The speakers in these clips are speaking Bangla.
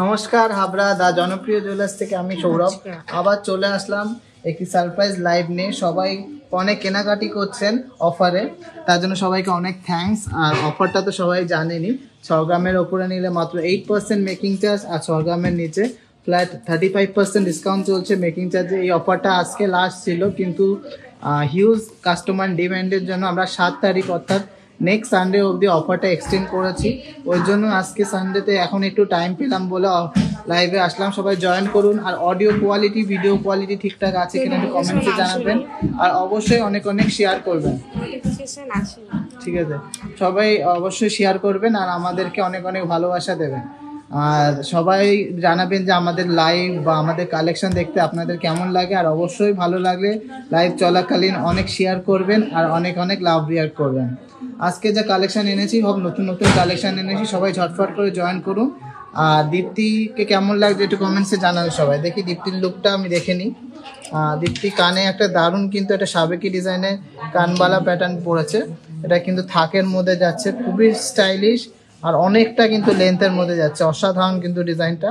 নমস্কার, হাবড়া দা জনপ্রিয় জুয়েলার্স থেকে আমি সৌরভ আবার চলে আসলাম একটি সারপ্রাইজ লাইভ নিয়ে। সবাই অনেক কেনাকাটি করছেন অফারে, তার জন্য সবাইকে অনেক থ্যাঙ্কস। আর অফারটা তো সবাই জানেনি, 6 গ্রামের ওপরে নিলে মাত্র 8% মেকিং চার্জ, আর 6 গ্রামের নিচে ফ্ল্যাট 35% ডিসকাউন্ট চলছে মেকিং চার্জে। এই অফারটা আজকে লাস্ট ছিল, কিন্তু হিউজ কাস্টমার ডিম্যান্ডের জন্য আমরা 7 তারিখ অর্থাৎ নেক্সট সানডে অবধি অফারটা এক্সটেন্ড করেছি। ওই জন্য আজকে সানডেতে এখন একটু টাইম পেলাম বলে লাইভে আসলাম। সবাই জয়েন করুন। আর অডিও কোয়ালিটি, ভিডিও কোয়ালিটি ঠিকঠাক আছে কিনা একটু কমেন্টসে জানাবেন, আর অবশ্যই অনেক অনেক শেয়ার করবেন। ঠিক আছে, সবাই অবশ্যই শেয়ার করবেন আর আমাদেরকে অনেক অনেক ভালোবাসা দেবেন। আর সবাই জানাবেন যে আমাদের লাইভ বা আমাদের কালেকশন দেখতে আপনাদের কেমন লাগে। আর অবশ্যই ভালো লাগলে লাইভ চলাকালীন অনেক শেয়ার করবেন আর অনেক অনেক লাভ রিয়াক্ট করবেন। আজকে যে কালেকশন এনেছি সব নতুন নতুন কালেকশন এনেছি, সবাই ঝটফট করে জয়েন করুন। আর দীপ্তিকে কেমন লাগছে একটু কমেন্টসে জানান সবাই। দেখি দীপ্তির লুকটা আমি দেখে নিই। দীপ্তি কানে একটা দারুণ কিন্তু একটা সাবেকি ডিজাইনের কানবালা প্যাটার্ন পড়েছে। এটা কিন্তু থাকের মধ্যে যাচ্ছে, খুবই স্টাইলিশ আর অনেকটা কিন্তু লেন্থের মধ্যে যাচ্ছে, অসাধারণ কিন্তু ডিজাইনটা।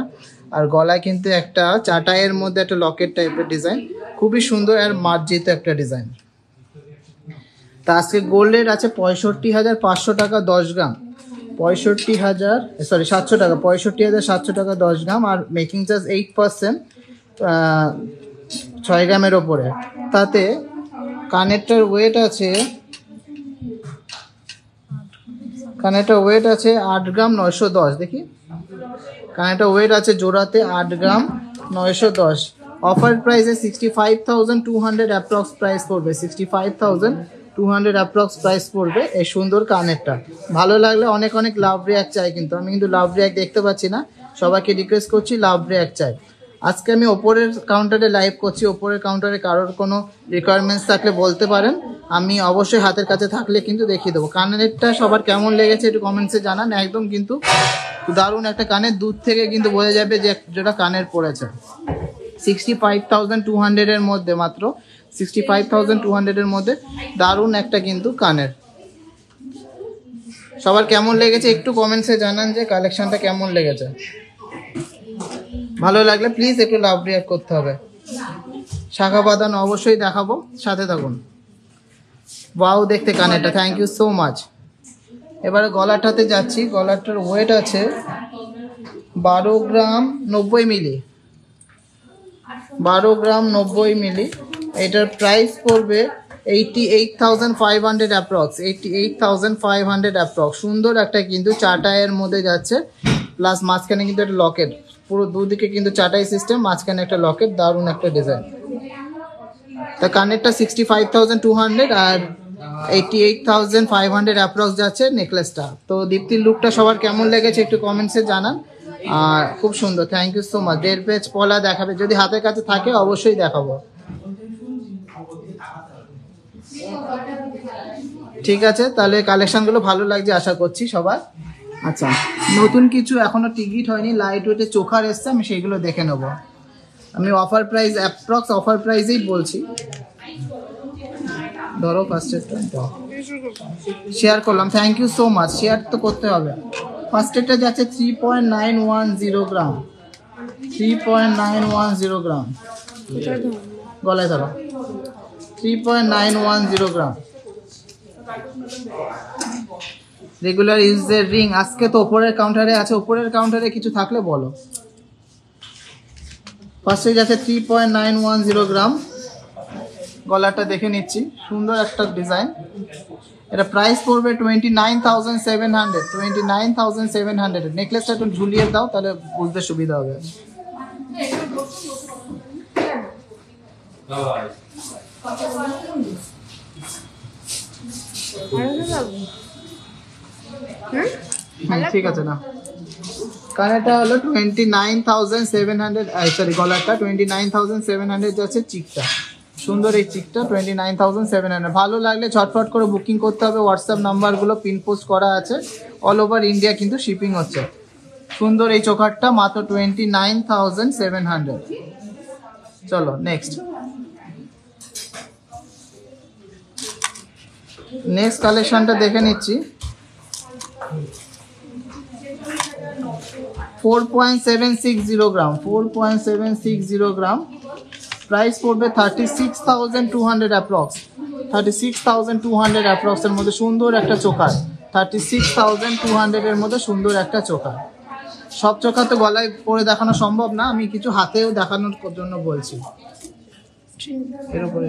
আর গলায় কিন্তু একটা চাটাইয়ের মধ্যে একটা লকেট টাইপের ডিজাইন, খুবই সুন্দর আর মার্জিত একটা ডিজাইন। তা আজকে গোল্ড রেট আছে 65,500 টাকা 10 গ্রাম, 700 টাকা, 65,700 টাকা 10 গ্রাম। আর মেকিং চার্জ 8%, 6 গ্রামের ওপরে। তাতে কানেরটার ওয়েট আছে 8 গ্রাম 910। দেখি কানেরটা ওয়েট আছে জোড়াতে 8 গ্রাম 910। অফার প্রাইসে 65,200 অ্যাপ্রক্স প্রাইস পড়বে, 65,200 অ্যাপ্রক্স প্রাইস পড়বে এই সুন্দর কানেরটা। ভালো লাগলে অনেক অনেক লাভ রিয়াক্ট চাই, কিন্তু আমি কিন্তু লাভ রিয়াক্ট দেখতে পাচ্ছি না। সবাইকে রিকোয়েস্ট করছি লাভ রিয়াক্ট চাই। আজকে আমি ওপরের কাউন্টারে লাইভ করছি, ওপরের কাউন্টারে কারোর কোনো রিকোয়ারমেন্টস থাকলে বলতে পারেন, আমি অবশ্যই হাতের কাছে থাকলে কিন্তু দেখিয়ে দেবো। কানেরটা সবার কেমন লেগেছে একটু কমেন্টসে জানান। একদম কিন্তু দারুণ একটা কানের, দূর থেকে কিন্তু বোঝা যাবে যে যেটা কানের পড়েছে। 65,200 এর মধ্যে, মাত্র 65,200 এর মধ্যে দারুণ একটা কিন্তু কানের। সবার কেমন লেগেছে একটু কমেন্টসে জানান যে কালেকশনটা কেমন লেগেছে। ভালো লাগলে প্লিজ একটু লাভ রিয়াক্ট করতে হবে। শাখা বাঁধান অবশ্যই দেখাবো, সাথে থাকুন। ওয়াও দেখতে কানেরটা, থ্যাংক ইউ সো মাচ। এবারে গলাটাতে যাচ্ছি। গলাটার ওয়েট আছে 12 গ্রাম 90 মিলি, 12 গ্রাম 90 মিলি। এটার প্রাইস পড়বে 88,500 অ্যাপ্রক্স, 88,500 অ্যাপ্রক্স। সুন্দর একটা কিন্তু চাটাইয়ের মধ্যে যাচ্ছে, প্লাস মাঝখানে কিন্তু একটা লকেট, পুরো দুদিকে কিন্তু চাটাই সিস্টেম, মাঝখানে একটা লকেট, দারুণ একটা ডিজাইন। তা কানেরটা 65,200 আর 88,500 অ্যাপ্রক্স যাচ্ছে নেকলেসটা। তো দীপ্তির লুকটা সবার কেমন লেগেছে একটু কমেন্টসে জানান। আর খুব সুন্দর, thank you so much. 1.5 page পলা দেখাবে, যদি হাতের কাছে থাকে অবশ্যই দেখাবো। ঠিক আছে, তাহলে কালেকশনগুলো ভালো লাগছে আশা করছি সবার। আচ্ছা, নতুন কিছু এখনো টিকিট হয়নি, লাইট ওয়েটে চোখার এসছে, আমি সেইগুলো দেখে নেবো। আমি অফার প্রাইস অ্যাপ্রক্স অফার প্রাইসেই বলছি। ধরো ফার্স্টেরটা শেয়ার করলাম, thank you so much. Share তো করতে হবে। ফার্স্টেরটা যাচ্ছে 3.910 গ্রাম, 3.910 গ্রাম গলায় ধরো 3.910 গ্রাম রেগুলার ইউজের রিং। আজকে তো উপরের কাউন্টারে আছে, উপরের কাউন্টারে কিছু থাকলে বলো। ফার্স্টে যাচ্ছে 3.910 গ্রাম, গলাটা দেখে নিচ্ছি, সুন্দর একটা ডিজাইন। এটা প্রাইস পড়বে 29,700, 29,700। নেকলেসটা একটু ঝুলিয়ে দাও, তাহলে বুঝতে সুবিধা হবে। ঠিক আছে না, কানেরটা হলো 29,700, সরি গলাটা 29,700 যাচ্ছে। চিকটা সুন্দর, এই চিকটা 29,700। ভালো লাগলে ঝটফট করে বুকিং করতে হবে। হোয়াটসঅ্যাপ নাম্বারগুলো পিন পোস্ট করা আছে, অল ওভার ইন্ডিয়া কিন্তু শিপিং হচ্ছে। সুন্দর এই চোকারটা মাত্র 29,700। চলো নেক্সট কালেকশনটা দেখে নিচ্ছি। 4.760 গ্রাম, 4.760 গ্রাম, প্রাইস পড়বে 36,200 অ্যাপ্রক্স, 36,200 অ্যাপ্রক্স এর মধ্যে সুন্দর একটা চোকার। 36,200 এর মধ্যে সুন্দর একটা চোকার। সব চোখা তো গলায় পরে দেখানো সম্ভব না, আমি কিছু হাতেও দেখানোর জন্য বলছি। এর উপরে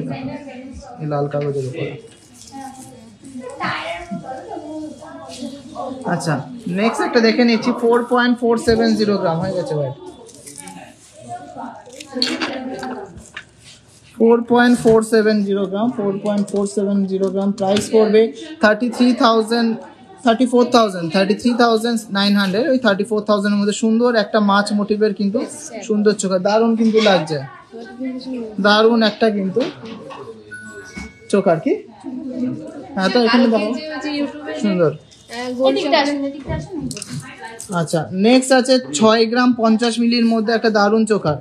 এই লাল কাগজের উপরে। আচ্ছা নেক্সট একটা দেখে নিচ্ছি। 4.470 গ্রাম হয়ে গেছে ভাই। 4.470 গ্রাম, 4.470 গ্রাম, প্রাইস পড়বে 33,900, ওই 34,000 এর মধ্যে সুন্দর একটা মাছ মোটিভের কিন্তু সুন্দর চোখা। দারুণ কিন্তু লাগছে, দারুণ একটা কিন্তু চোখার। কি হ্যাঁ তো এখানে দেখো সুন্দর। আচ্ছা নেক্সট আছে 6 গ্রাম 50 মিলির মধ্যে একটা দারুণ চোকার।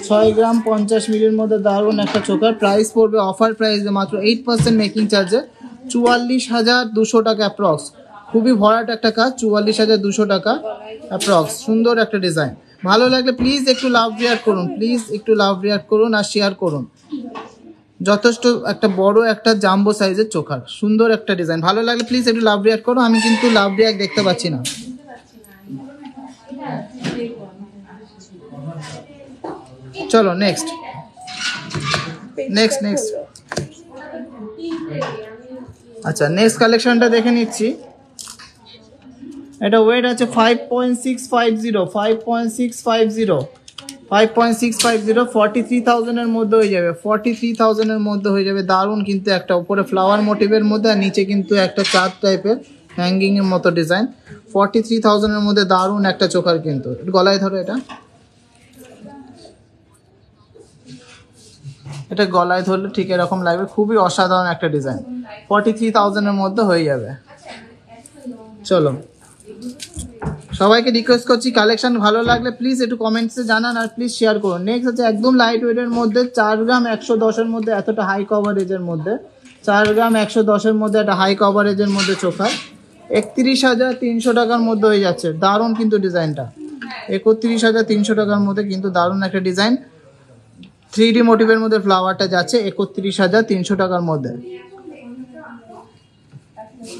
6 গ্রাম 50 মিলির মধ্যে দারুণ একটা চোকার। প্রাইস পড়বে অফার প্রাইসে মাত্র 8% মেকিং চার্জে 44,200 টাকা অ্যাপ্রক্স। খুবই ভরাট একটা কাজ, 44,200 টাকা অ্যাপ্রক্স। সুন্দর একটা ডিজাইন। ভালো লাগলে প্লিজ একটু লাভ রিয়াক্ট করুন, প্লিজ একটু লাভ রিয়াক্ট করুন আর শেয়ার করুন। যথেষ্ট একটা বড় একটা জাম্বো সাইজের চোখার, সুন্দর একটা ডিজাইন। ভালো লাগলে প্লিজ একটু লাভ রিয়াক্ট করো। আমি কিন্তু লাভ রিয়াক্ট দেখতে পাচ্ছি না। চলো নেক্সট আচ্ছা নেক্সট কালেকশনটা দেখে নিচ্ছি। এটা ওয়েট আছে 5.650, 43,000 এর মধ্যে হয়ে যাবে, 43,000 এর মধ্যে হয়ে যাবে। দারুণ কিন্তু একটা উপরে ফ্লাওয়ার মোটিভের মধ্যে আর নিচে কিন্তু একটা চাঁদ টাইপের হ্যাঙ্গিং এর মতো ডিজাইন। 43,000 এর মধ্যে দারুণ একটা চোখার কিন্তু। গলায় ধরো, এটা গলায় ধরলে ঠিক এরকম লাগবে, খুবই অসাধারণ একটা ডিজাইন। 43,000 এর মধ্যে হয়ে যাবে। চলো সবাইকে রিকোয়েস্ট করছি, কালেকশন ভালো লাগলে প্লিজ একটু কমেন্টসে জানান আর প্লিজ শেয়ার করুন। নেক্সট হচ্ছে একদম লাইট ওয়েটের মধ্যে 4 গ্রাম 110 এর মধ্যে এতটা হাই কভারেজের মধ্যে, 4 গ্রাম 110 এর মধ্যে একটা হাই কভারেজের মধ্যে চোখা। 31,300 টাকার মধ্যে হয়ে যাচ্ছে। দারুণ কিন্তু ডিজাইনটা, 31,300 টাকার মধ্যে কিন্তু দারুণ একটা ডিজাইন। 3D মোটিভের মধ্যে ফ্লাওয়ারটা যাচ্ছে 31,300 টাকার মধ্যে।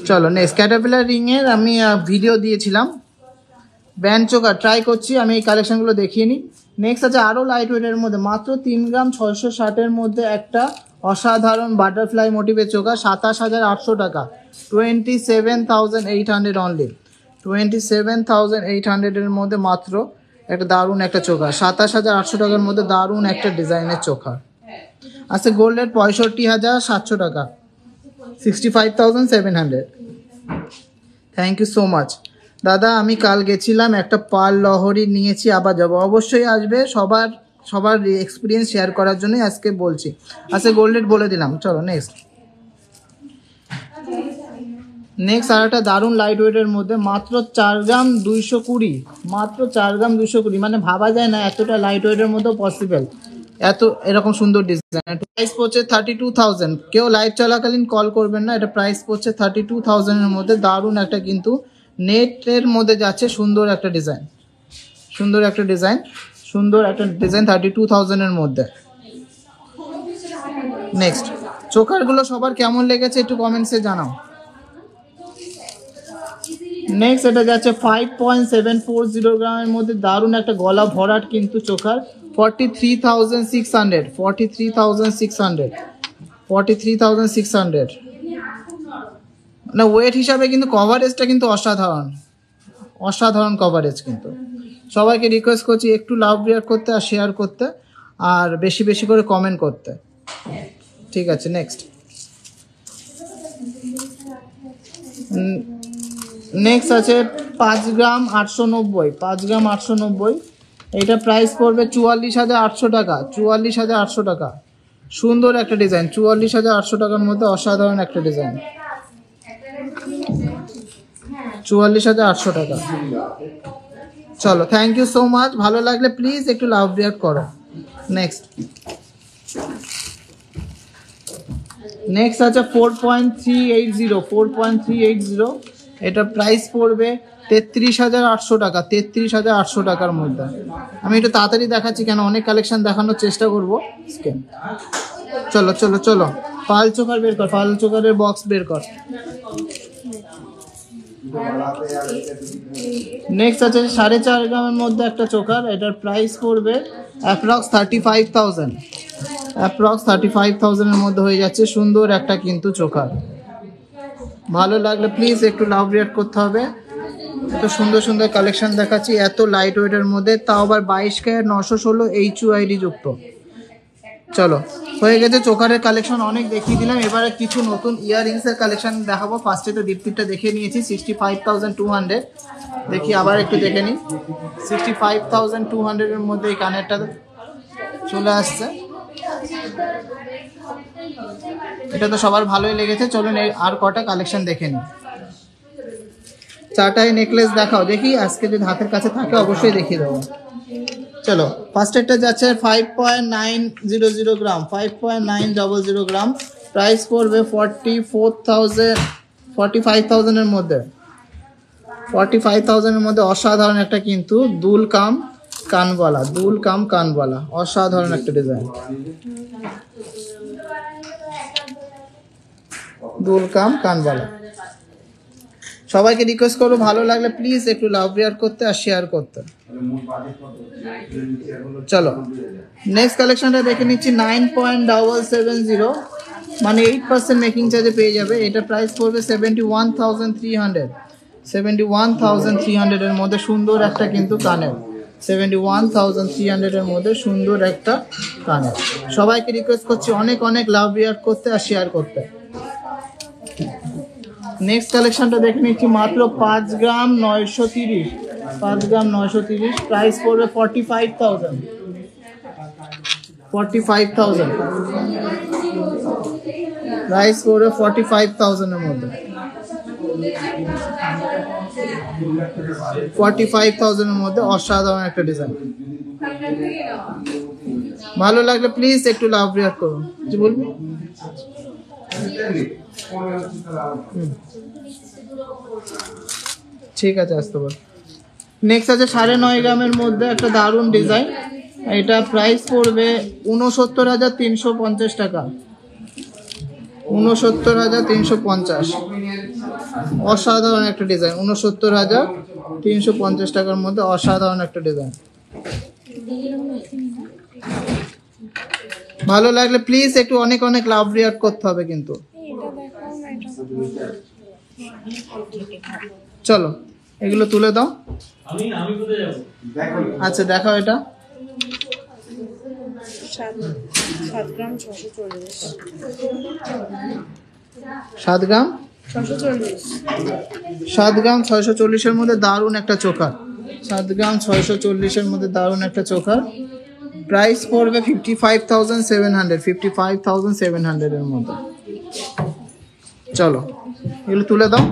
চলো নেক্সট ক্যাটারপিলার রিং এর আমি ভিডিও দিয়েছিলাম, ব্যান্ড চোকার ট্রাই করছি আমি, এই কালেকশনগুলো দেখিয়ে নিই। নেক্সট আছে আরও লাইট ওয়েটের মধ্যে মাত্র 3 গ্রাম 660 মধ্যে একটা অসাধারণ বাটারফ্লাই মোটিভের চোখা। 27,800 টাকা, 27,800 অনলি, 27,800 এর মধ্যে মাত্র একটা দারুণ একটা চোখা। 27,800 টাকার মধ্যে দারুণ একটা ডিজাইনের চোখা আছে। গোল্ডের 65,700 টাকা, 65,700। থ্যাংক ইউ সো মাচ দাদা। আমি কাল গেছিলাম, একটা পাল লহরি নিয়েছি, আবার যাবো। অবশ্যই আসবে, সবার এক্সপিরিয়েন্স শেয়ার করার জন্যই আজকে বলছি। আচ্ছা গোল্ডের বলে দিলাম। চলো নেক্সট আর একটা দারুণ লাইট ওয়েটের মধ্যে মাত্র 4 গ্রাম 220, মাত্র 4 গ্রাম 220, মানে ভাবা যায় না এতটা লাইট ওয়েটের মধ্যেও পসিবল এত এরকম সুন্দর ডিজাইন। প্রাইস পড়ছে 32,000। কেউ লাইভ চলাকালীন কল করবেন না, এটা প্রাইস পড়ছে 32,000 এর মধ্যে। দারুণ একটা কিন্তু নেটের মধ্যে যাচ্ছে, সুন্দর একটা ডিজাইন, সুন্দর একটা ডিজাইন, সুন্দর একটা ডিজাইন 32,000 এর মধ্যে। নেক্সট, চোকারগুলো সবার কেমন লেগেছে একটু কমেন্টসে জানাও। নেক্সট এটা যাচ্ছে 5.740 গ্রামের মধ্যে দারুণ একটা গলা ভরাট কিন্তু চোকার, 43,600 43,600 না, ওয়েট হিসাবে কিন্তু কভারেজটা কিন্তু অসাধারণ কভারেজ কিন্তু। সবাইকে রিকোয়েস্ট করছি একটু লাভ রিয়াক্ট করতে আর শেয়ার করতে আর বেশি বেশি করে কমেন্ট করতে, ঠিক আছে। নেক্সট আছে 5 গ্রাম 890, এটা প্রাইস পড়বে 44,800 টাকা, 44,800 টাকা। সুন্দর একটা ডিজাইন, 44,800 টাকার মধ্যে অসাধারণ একটা ডিজাইন, 44,800 টাকা। চলো, থ্যাংক ইউ সো মাচ। ভালো লাগলে প্লিজ একটু লাভ রিয়াক্ট করো। নেক্সট আছে 4.380, এটা প্রাইস পড়বে 33,800 টাকা, 33,800 টাকার মধ্যে। আমি একটু তাড়াতাড়ি দেখাচ্ছি কেন অনেক কালেকশন দেখানোর চেষ্টা করবো। চলো চলো চলো, পাল চোকার বের কর, পাল চোকারের বক্স বের কর। নেক্সট আছে 4.5 গ্রামের মধ্যে একটা চোকার, এটার প্রাইস পড়বে অ্যাপ্রক্স 35,000 এর মধ্যে হয়ে যাচ্ছে। সুন্দর একটা কিন্তু চোকার, ভালো লাগলে প্লিজ একটু লাভ রিয়াক্ট করতে হবে। এত সুন্দর সুন্দর কালেকশন দেখাচ্ছি এত লাইট ওয়েটের মধ্যে, তাও আবার 22K 916 HUID যুক্ত। চলো, হয়ে গেছে চোকারের কালেকশন অনেক দেখিয়ে দিলাম। এবারে কিছু নতুন ইয়াররিংসের কালেকশন দেখাবো। ফার্স্টে তো দীপ্তিটা দেখে নিয়েছি 65,200, দেখি আবার একটু দেখে নিই। 65,200 এর মধ্যে এই কানেরটা চলে আসছে, এটা তো সবার ভালোই লেগেছে। চলুন আর কটা কালেকশন দেখে নিই। চাটাই নেকলেস দেখাও দেখি, আজকে যদি হাতের কাছে থাকে অবশ্যই দেখিয়ে দেবো। চলো, ফার্স্ট একটা যাচ্ছে 5.900 গ্রাম, 5.900 গ্রাম, প্রাইস পড়বে 45,000 এর মধ্যে, 45,000 এর মধ্যে। অসাধারণ একটা কিন্তু দুল কাম কানবালা, অসাধারণ একটা ডিজাইন, দুল কাম কানবালা। সবাইকে রিকোয়েস্ট করবো ভালো লাগলে প্লিজ একটু লাভ রিয়াক্ট করতে আর শেয়ার করতে। চলো, নেক্সট কালেকশনটা দেখে নিচ্ছি 9.770, মানে 8% মেকিং চার্জে পেয়ে যাবে। এটা প্রাইস পড়বে 71,300 এর মধ্যে। সুন্দর একটা কিন্তু কানের, 71,300 এর মধ্যে সুন্দর একটা কানের। সবাইকে রিকোয়েস্ট করছি অনেক অনেক লাভ রিয়াক্ট করতে আর শেয়ার করতে। নেক্সট কালেকশনটা দেখে নিচ্ছি মাত্র 5 গ্রাম 930, প্রাইস পড়বে 45,000, প্রাইস পড়বে 45,000 এর মধ্যে, 45,000 এর মধ্যে। অসাধারণ একটা ডিজাইন, ভালো লাগলে প্লিজ একটু লাভ রিয়াক্ট করুন। কি বলবি? ঠিক আছে, আসতে পার। নেক্সট আছে 9.5 গ্রামের মধ্যে একটা দারুণ ডিজাইন, এটা প্রাইস পড়বে 69,350 টাকা, 69,350। অসাধারণ একটা ডিজাইন, 69,350 টাকার মধ্যে অসাধারণ একটা ডিজাইন। ভালো লাগলে প্লিজ একটু অনেক অনেক লাভ রিয়াক্ট করতে হবে কিন্তু। চলো, এগুলো তুলে দাও। আচ্ছা দেখাও, এটা 7 গ্রাম 640, 7 গ্রাম 640 এর মধ্যে দারুণ একটা চোকার, 7 গ্রাম 640 এর মধ্যে দারুণ একটা চোকার। প্রাইস পড়বে 55,700 এর মধ্যে। চলো, এগুলো তুলে দাও।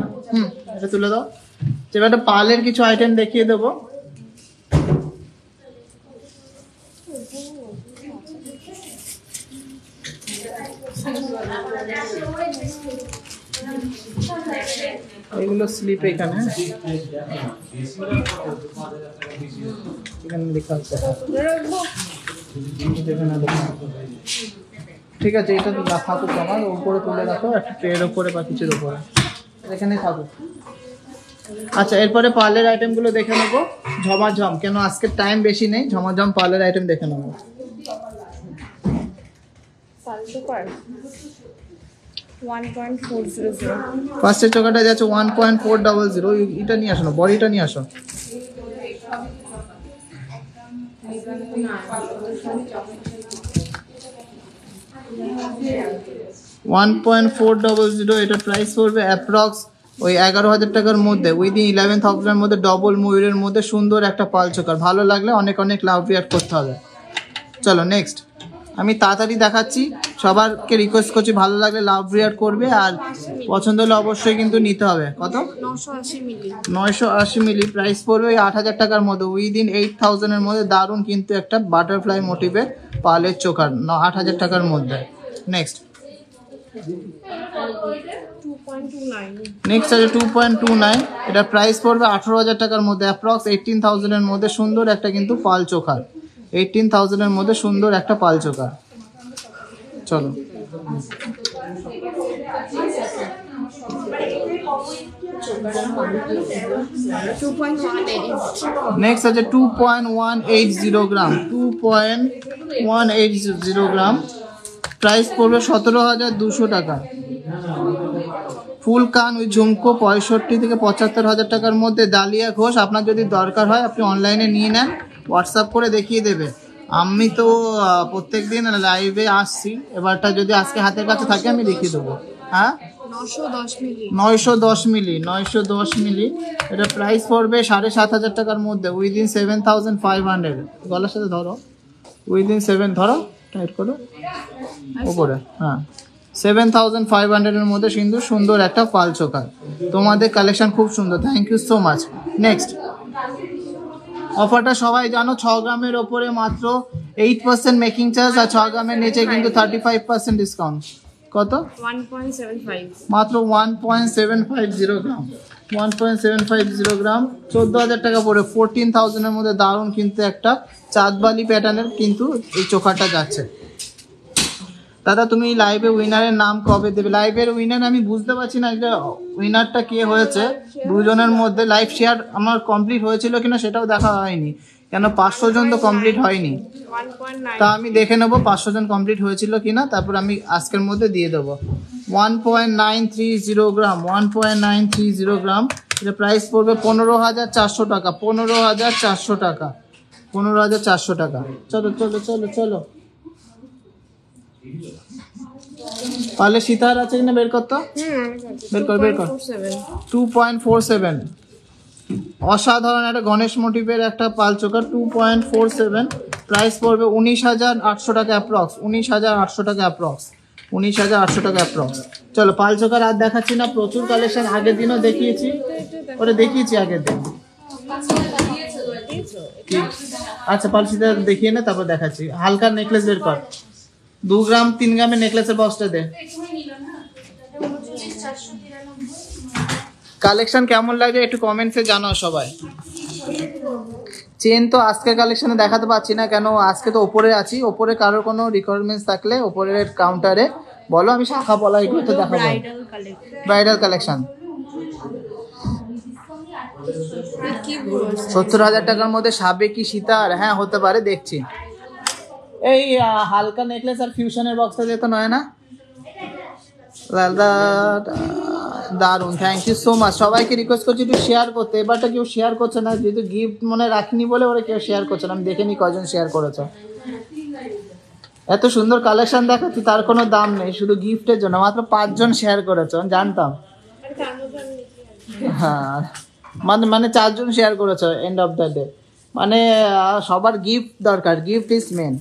এটা তুলে দাও। এবার একটা পার্লের কিছু আইটেম দেখিয়ে দেবো। এগুলো স্লিপ এখানে এখানে লেখা আছে। ঠিক আছে, এটা থাকুক আমার উপরে তুলে রাখো একটা ট্রের উপরে বা কিছুর উপরে, এখানে থাকুক। আচ্ছা, এরপরে পার্লের আইটেমগুলো দেখে নেবো। ঝমাঝম, কেন আজকে টাইম বেশি নেই, ঝমাঝম পার্লের আইটেম দেখে নেবো। ফার্স্টের চোখাটা যাচ্ছে 1.400। এটা নিয়ে আসো না, বডিটা নিয়ে আসো। $1.400 এটা প্রাইস পড়বে অ্যাপ্রক্স ওই 11,000 টাকার মধ্যে, উইদিন 11,000 এর মধ্যে ডবল ময়ূরের মধ্যে সুন্দর একটা পাল চোকার। ভালো লাগলে অনেক অনেক লাভ রিয়াক্ট করতে হবে। চলো নেক্সট, আমি তাড়াতাড়ি দেখাচ্ছি, সবারকে রিকোয়েস্ট করছি ভালো লাগলে লাভ রিয়াক্ট করবে, আর পছন্দ হলে অবশ্যই কিন্তু নিতে হবে। কত? 980 মিলি, প্রাইস পড়বে ওই 8,000 টাকার মধ্যে, উইদিন 8,000 এর মধ্যে দারুণ কিন্তু একটা বাটারফ্লাই মোটিভের পালের চোকার 8,000 টাকার মধ্যে। নেক্সট নেক্সট আছে 2.29, এটা প্রাইস পড়বে 18,000 টাকার মধ্যে, অ্যাপ্রক্স 18,000 এর মধ্যে সুন্দর একটা কিন্তু পাল চোকার। 18,000 এর মধ্যে সুন্দর একটা পাল চোকার। চলো নেক্সট আছে 2.180 গ্রাম, 2.180 গ্রাম, প্রাইস পড়বে 17,200 টাকা। ফুল কান ওই ঝুমকো 65 থেকে 75,000 টাকার মধ্যে। ডালিয়া ঘোষ, আপনার যদি দরকার হয় আপনি অনলাইনে নিয়ে নেন, হোয়াটসঅ্যাপ করে দেখিয়ে দেবে। আমি তো প্রত্যেকদিন লাইভে আসছি, এবারটা যদি আজকে হাতের কাছে থাকে আমি দেখিয়ে দেবো। হ্যাঁ, 910 মিলি, এটা প্রাইস পড়বে 7,500 টাকার মধ্যে, উইদিন 7,500। গলার সাথে ধরো, উইদিন 7, ধরো টাইট করো উপরে। হ্যাঁ, 7,500 এর মধ্যে সুন্দর সুন্দর একটা পাল চোকার। তোমাদের কালেকশন খুব সুন্দর, thank you so much. Next অফারটা সবাই জানো, 6 গ্রামের ওপরে মাত্র 8% মেকিং চার্জ, আর 6 গ্রামের নিচে কিন্তু 35% ডিসকাউন্ট। কত? 1.75, মাত্র 1.750 গ্রাম, 1.750 গ্রাম, 14,000 টাকা পড়ে, 14,000 এর মধ্যে দারুণ কিন্তু একটা চাঁদবালি প্যাটার্নের কিন্তু এই চোখাটা যাচ্ছে। দাদা তুমি লাইভে উইনারের নাম কবে দেবে? লাইভের উইনার আমি বুঝতে পারছি না, এটা উইনারটা কে হয়েছে। দুজনের মধ্যে লাইভ শেয়ার আমার কমপ্লিট হয়েছিল কিনা সেটাও দেখা হয়নি, কেন 500 জন তো কমপ্লিট হয়নি। তা আমি দেখে নেবো 500 জন কমপ্লিট হয়েছিল কিনা, তারপর আমি আজকের মধ্যে দিয়ে দেবো। 1.930 গ্রাম, 1.930 গ্রাম, এটা প্রাইস পড়বে 15,400 টাকা, 15,400 টাকা, 15,400 টাকা। চলো চলো চলো চলো, পালে সীতার আছে কিনা বের করতো, বের কর বের কর। 2.47, অসাধারণ একটা গণেশ মোটিভের একটা পাল চোকার, 2.47, প্রাইস পড়বে 19,800 টাকা অ্যাপ্রক্স, 19,800 টাকা অ্যাপ্রক্স, 19,800 টাকা অ্যাপ্রক্স। চলো পাল চোকার আর দেখাচ্ছি না, প্রচুর কালেকশন আগের দিনও দেখিয়েছি, ওটা দেখিয়েছি আগের দিন। আচ্ছা পাল সীতা দেখিয়ে নে, তারপর দেখাচ্ছি। হালকা নেকলেস বের কর, 2 গ্রাম 3 গ্রামের নেকলেসের বক্সটা দে। কালেকশন কেমন লাগে একটু কমেন্টসে জানাও সবাই। চেন তো আজকের কালেকশনে দেখাতে পাচ্ছি না, কেন আজকে তো ওপরে আছি। ওপরে কারোর কোনো রিকোয়ারমেন্টস থাকলে ওপরের কাউন্টারে বলো, আমি শাখা পলা এগুলো তো দেখাবো। ব্রাইডাল কালেকশন 70,000 টাকার মধ্যে সাবেকি সীতার, হ্যাঁ হতে পারে, দেখছি। এই হালকা নেকলেস আর ফিউশনের বক্সটা যেত নয় না, দারুন, থ্যাংক ইউ সো মাচ। সবাইকে রিকোয়েস্ট করছি একটু শেয়ার করতে, এবারটা কেউ শেয়ার করছে না, যেহেতু গিফট মনে রাখিনি বলে ওরা কেউ শেয়ার করছে না। আমি দেখে নি কজন শেয়ার করেছে। এত সুন্দর কালেকশন দেখাচ্ছি, তার কোনো দাম নেই, শুধু গিফটের জন্য মাত্র 5 জন শেয়ার করেছে, জানতাম। হ্যাঁ মানে 4 জন শেয়ার করেছে এন্ড অফ দ্য ডে, মানে সবার গিফট দরকার, গিফট ইজ মেন।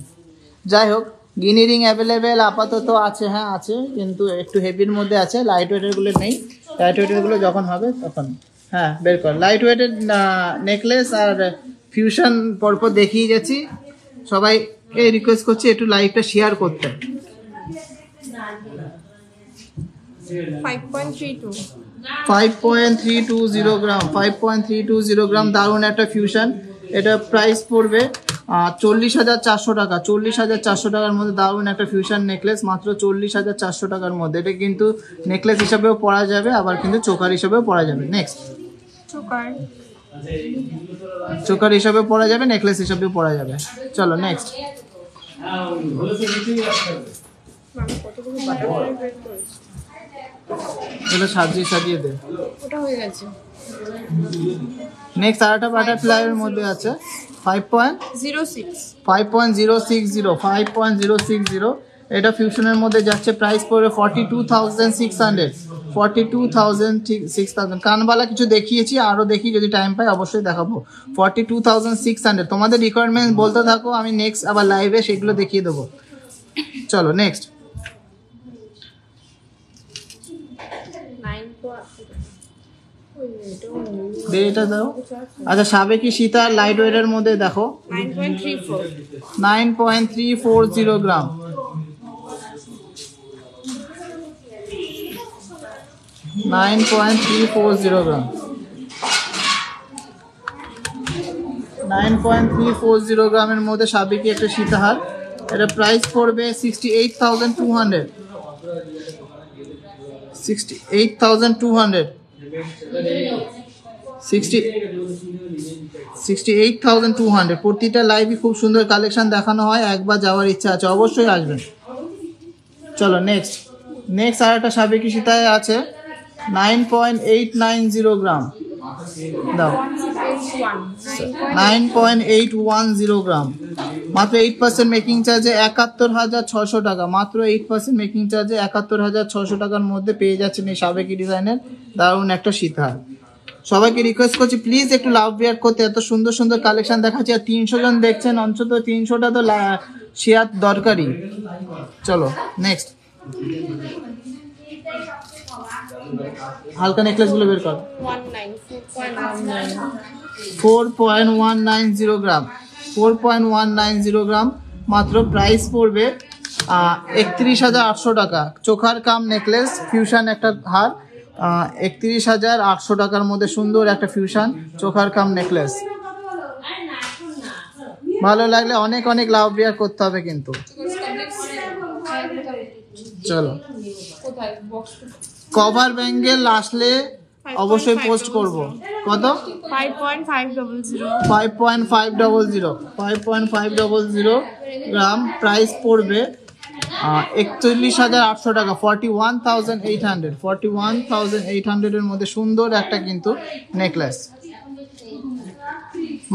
যাই হোক, গিনি রিং অ্যাভেলেবেল আপাতত আছে, হ্যাঁ আছে, কিন্তু একটু হেভির মধ্যে আছে, লাইট ওয়েটেরগুলো নেই। লাইট ওয়েটেরগুলো যখন হবে তখন। হ্যাঁ বের কর, লাইট ওয়েটের নেকলেস আর ফিউশন পরপর দেখিয়ে গেছি। সবাইকে রিকোয়েস্ট করছি একটু লাইভটা শেয়ার করতে। 5.32 5.320 গ্রাম 5.320 গ্রাম দারুণ একটা ফিউশন। এটা প্রাইস পড়বে 40,400 টাকা। 40,400 টাকার মধ্যে দারুণ একটা ফিউশন নেকলেস, মাত্র 40,400 টাকার মধ্যে। এটা কিন্তু নেকলেস হিসাবেও পরা যাবে, আবার কিন্তু চোকার হিসাবেও পরা যাবে। নেক্সট, চোকার হিসাবে পরা যাবে, নেকলেস হিসাবেও পরা যাবে। চলো নেক্সট। কতগুলো বাটারফ্লাই বের করেছি, এটা সাজিয়ে দে। ওটা হয়ে গেছে। নেক্সট আরেকটা বাটারফ্লাই এর মধ্যে আছে 5.060। এটা ফিউশনের মধ্যে যাচ্ছে, প্রাইস পড়বে 42,600। 42,600। কানবালা কিছু দেখিয়েছি, আরো দেখি যদি টাইম পাই অবশ্যই দেখাবো। 42,600। তোমাদের রিকোয়ারমেন্ট বলতে থাকো, আমি নেক্সট আবার লাইভে সেগুলো দেখিয়ে দেবো। চলো নেক্সট। 9. এটা দাও। আচ্ছা, সাবেকি সীতা লাইট ওয়েট এর মধ্যে দেখো 9.34 9.340 গ্রাম। 9.340 গ্রাম। 9.340 গ্রামের মধ্যে সাবেকি একটা সীতাহার। এটা প্রাইস পড়বে 68,200। 68,200। প্রতিটা লাইভই খুব সুন্দর কালেকশন দেখানো হয়, একবার যাওয়ার ইচ্ছা আছে, অবশ্যই আসবেন। চলো নেক্সট আর একটা সাবেকি সীতায় আছে 9.890 গ্রাম। দাও 9.810 গ্রাম। মাত্র 8% মেকিং চার্জে 71,600 টাকা। মাত্র 8% মেকিং চার্জে 71,600 টাকার মধ্যে পেয়ে যাচ্ছেন এই সাবেকি ডিজাইনের দারুণ একটা সীতাহার। সবাইকে রিকোয়েস্ট করছি প্লিজ একটু লাভ রিয়াক্ট করতে, এত সুন্দর সুন্দর কালেকশন দেখাচ্ছি, আর 300 জন দেখছেন, অন্তত 300টা তো শেয়ার দরকারি। চলো নেক্সট। হালকা নেকলেস গুলো বের কর। 4.190 গ্রাম। 4.190 গ্রাম। মাত্র প্রাইস পড়বে 31,800 টাকা। চোখার কাম নেকলেস ফিউশন একটা হার, 31,800 টাকার মধ্যে সুন্দর একটা ফিউশন চোখার কাম নেকলেস। ভালো লাগলে অনেক অনেক লাভ বিয়ার করতে হবে কিন্তু। চলো কভার ব্যাঙ্গেল আসলে অবশ্যই পোস্ট করব। কত? 5.500 গ্রাম। প্রাইস পড়বে 41,800 টাকা। 41,800। 41,800 এর মধ্যে সুন্দর একটা কিন্তু নেকলেস।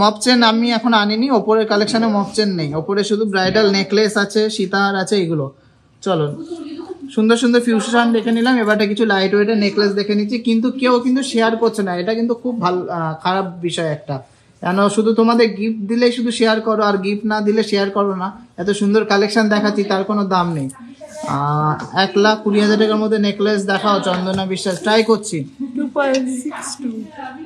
মপ চেন আমি এখন আনিনি, ওপরের কালেকশনে মপ চেন নেই, ওপরে শুধু ব্রাইডাল নেকলেস আছে, সীতাহার আছে, এগুলো। চলো সুন্দর সুন্দর ফিউশন দেখে নিলাম, এবারে কিছু লাইট ওয়েটের নেকলেস দেখে নিচ্ছি। কিন্তু কেউ কিন্তু শেয়ার করছে না, এটা কিন্তু খুব ভালো খারাপ বিষয় একটা। কেন শুধু তোমাদের গিফট দিলেই শুধু শেয়ার করো, আর গিফট না দিলে শেয়ার করো না। এত সুন্দর কালেকশন দেখাচ্ছি, তার কোনো দাম নেই। 1,20,000 টাকার মধ্যে নেকলেস দেখাও চন্দনা বিশ্বাস। ট্রাই করছি।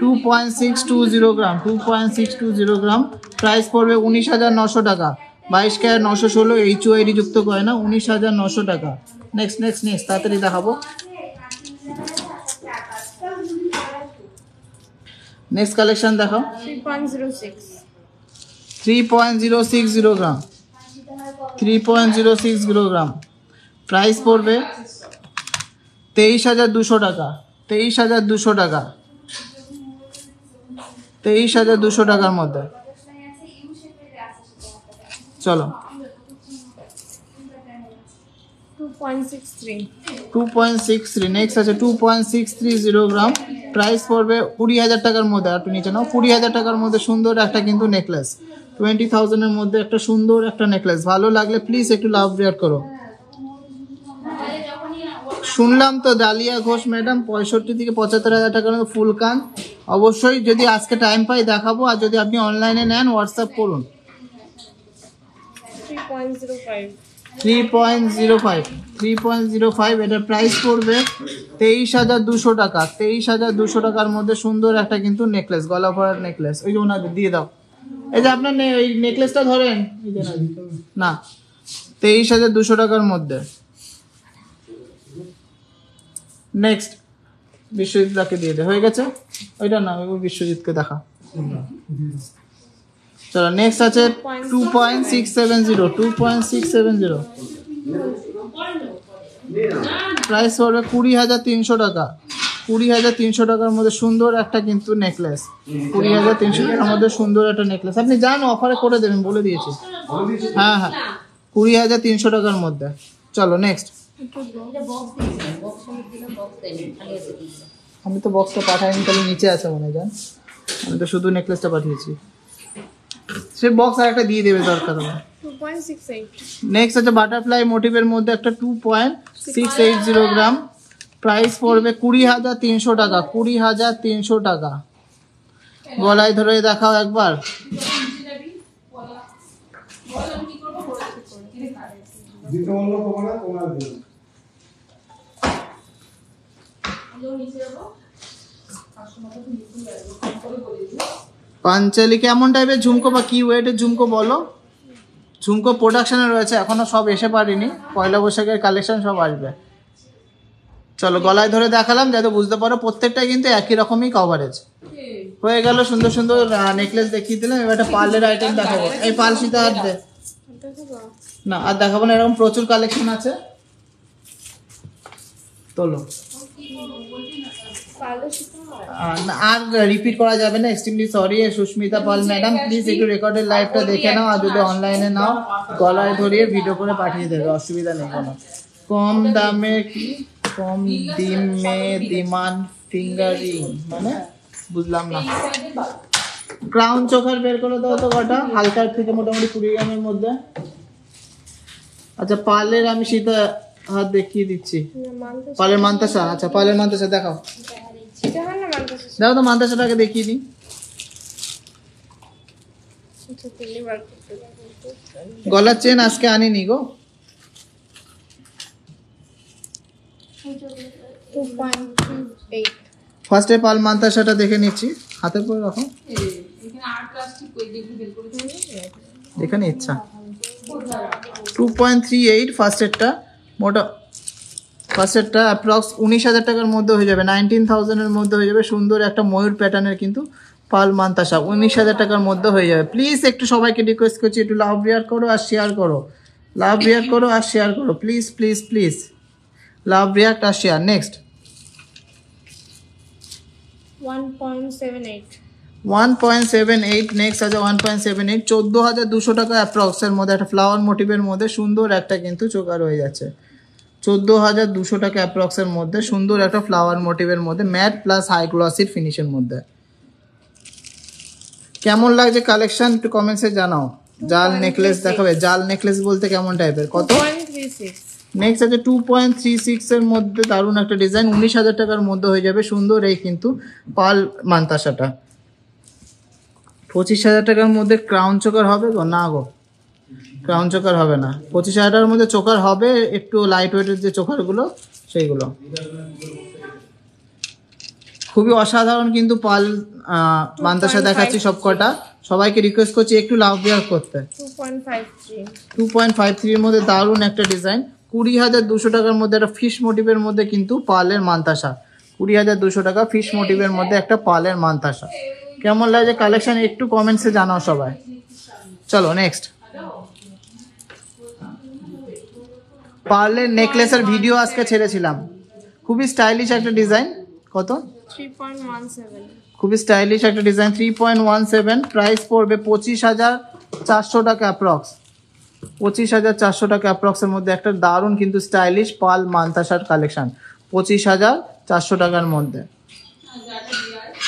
2.620 গ্রাম। 2.620 গ্রাম। প্রাইস পড়বে 19,900 টাকা। 22 ক্যারেট 916 HOID যুক্ত করে না, 19,900 টাকা। নেক্সট তাড়াতাড়ি দেখাবো। নেক্সট কালেকশন দেখাও। 3.060 গ্রাম। 3.060 গ্রাম। প্রাইস পড়বে 23,200 টাকা। 23,200 টাকা। 23,200 টাকার মধ্যে। চলো 2.63। নেক্সট আছে 2.630 গ্রাম। প্রাইস পড়বে 20,000 টাকার মধ্যে। আর একটু নিচে নাও। 20,000 টাকার মধ্যে সুন্দর একটা কিন্তু নেকলেস। 20,000 এর মধ্যে একটা সুন্দর একটা নেকলেস। ভালো লাগলে প্লিজ একটু লাভ রিয়াক্ট করো। শুনলাম তো ডালিয়া ঘোষ ম্যাডাম 65 থেকে 75,000 টাকার মধ্যে ফুল কান। অবশ্যই যদি আজকে টাইম পাই দেখাবো, আর যদি আপনি অনলাইনে নেন হোয়াটসঅ্যাপ করুন। 3.05। এটার প্রাইস পড়বে 23,200 টাকা। 23,200 টাকার মধ্যে সুন্দর একটা কিন্তু নেকলেস, গলা ভরার নেকলেস। ওই যে ওনাদের দিয়ে দাও, এই যে আপনার এই নেকলেসটা ধরেন না। 23,200 টাকার মধ্যে নেক্সট বিশ্বজিৎকে দিয়ে দে, হয়ে গেছে ওইটা না, ওই বিশ্বজিৎকে দেখা। চলো নেক্সট আছে 2.670, 2.670 প্রাইস পড়বে 20,300 টাকা। 20,300 টাকার মধ্যে সুন্দর একটা কিন্তু নেকলেস, 20,300 টাকার মধ্যে সুন্দর একটা নেকলেস। আপনি যান অফারে করে দেবেন, বলে দিয়েছি। হ্যাঁ হ্যাঁ 20,300 টাকার মধ্যে। চলো নেক্সট। আমি তো বক্সটা পাঠাইনি, তাহলে নিচে আছে মনে হয়, জান আমি তো শুধু নেকলেসটা পাঠিয়েছি, সে বক্স আর একটা দিয়ে দেবে দরকার হবে। 2.68 নেক্সট আছে বাটারফ্লাই মোটিভের মধ্যে একটা 2.680 গ্রাম, প্রাইস পড়বে 20,300 টাকা। 20,300 টাকা। গলায় ধরে দেখাও একবার। পাঞ্চালি কেমন টাইপের ঝুমকো বা কি ওয়েটের ঝুমকো বলো? ঝুমকো প্রোডাকশনে রয়েছে, এখনো সব এসে পারিনি, পয়লা বৈশাখের কালেকশন সব আসবে। চলো গলায় ধরে দেখালাম যাতে বুঝতে পারো, প্রত্যেকটাই কিন্তু একই রকমই কভারেজ। হয়ে গেল সুন্দর সুন্দর নেকলেস দেখিয়ে দিলাম। এবার একটা পার্লের আইটেম দেখাবো। এই পালসিটা আর দে না, আর দেখাবো না, এরকম প্রচুর কালেকশন আছে। তোলো আর রিপিট করা যাবে না, extremely sorry. Susmita Pal madam please একটু রেকর্ডের লাইভটা দেখে নাও, আর যদি অনলাইনে নাও গলায় ধরিয়ে ভিডিও করে পাঠিয়ে দেবে, অসুবিধা নেই কোনো। কম দামে কি কম দিমে ডিমান্ড ফিঙ্গারিং মানে বুঝলাম না। ক্রাউন চোকার বের করে দাও তো কটা, হালকার থেকে মোটামুটি 20 গ্রামের মধ্যে। আচ্ছা পার্লের আমি সীতা হাত দেখিয়ে দিচ্ছি, পার্লের মান্তাসা। আচ্ছা পার্লের মান্তাসা দেখাও, দেখো তো মান্তাসাটাকে দেখিয়ে দিই। গলার চেন আজকে আনিনি গো। 2.28 ফার্স্টে পাল মান্তাসাটা দেখে নিচ্ছি, হাতের পরে রাখো, দেখে নি ইচ্ছা। 2.38 ফার্স্টেরটা, মোটা ফার্স্টেরটা অ্যাপ্রক্স 19,000 টাকার মধ্যে হয়ে যাবে, 19,000 এর মধ্যে হয়ে যাবে। সুন্দর একটা ময়ূর প্যাটার্নের কিন্তু পাল মান্তাসা 19,000 টাকার মধ্যে হয়ে যাবে। প্লিজ একটু সবাইকে রিকোয়েস্ট করছি, একটু লাভ রিয়ার করো আর শেয়ার করো, লাভ রিয়ার করো আর শেয়ার করো, please please please love react আর শেয়ার। নেক্সট 1.78 1.78 নেক্সট আছে 1.78, 14,200 টাকা অ্যাপ্রক্স এর মধ্যে একটা ফ্লাওয়ার মোটিভের মধ্যে সুন্দর একটা কিন্তু চোকা রয়ে যাচ্ছে। 14,200 টাকা অ্যাপ্রক্স এর মধ্যে সুন্দর একটা ফ্লাওয়ার মোটিভের মধ্যে ম্যাট প্লাস হাই গ্লসির ফিনিশের মধ্যে। কেমন লাগছে কালেকশন একটু কমেন্টসে জানাও। জাল নেকলেস দেখাবে, জাল নেকলেস বলতে কেমন টাইপের, কত? 2.36 নেক্সট আছে 2.36 এর মধ্যে দারুণ একটা ডিজাইন, 19,000 টাকার মধ্যে হয়ে যাবে সুন্দর এই কিন্তু পাল মান্তাসাটা। 25,000 টাকার মধ্যে ক্রাউন চোকার হবে গো? না গো, ক্রাউন চোকার হবে না। 25,000 টাকার মধ্যে চোকার হবে একটু লাইট ওয়েটের যে চোকারগুলো সেইগুলো। খুবই অসাধারণ কিন্তু পাল মান্তাসা দেখাচ্ছি সব কটা। সবাইকে রিকোয়েস্ট করছি একটু লাভ বিয়ার করতে। 2.53 এর মধ্যে দারুণ একটা ডিজাইন, 20,200 টাকার মধ্যে একটা ফিশ মোটিভের মধ্যে কিন্তু পালের মান্তাসা। 20,200 টাকা ফিশ মোটিভের মধ্যে একটা পালের মান্তাসা। কেমন লাগে কালেকশন একটু কমেন্টসে জানাও সবাই। চলো নেক্সট। পার্লের নেকলেসের ভিডিও আজকে ছেড়েছিলাম, খুবই স্টাইলিশ একটা ডিজাইন। কত? 3.17 খুবই স্টাইলিশ একটা ডিজাইন, 3.17 প্রাইস পড়বে 25,400 টাকা অ্যাপ্রক্স। 25,400 টাকা অ্যাপ্রক্সের মধ্যে একটা দারুণ কিন্তু স্টাইলিশ পাল মান্তাসার কালেকশন 25,400 টাকার মধ্যে।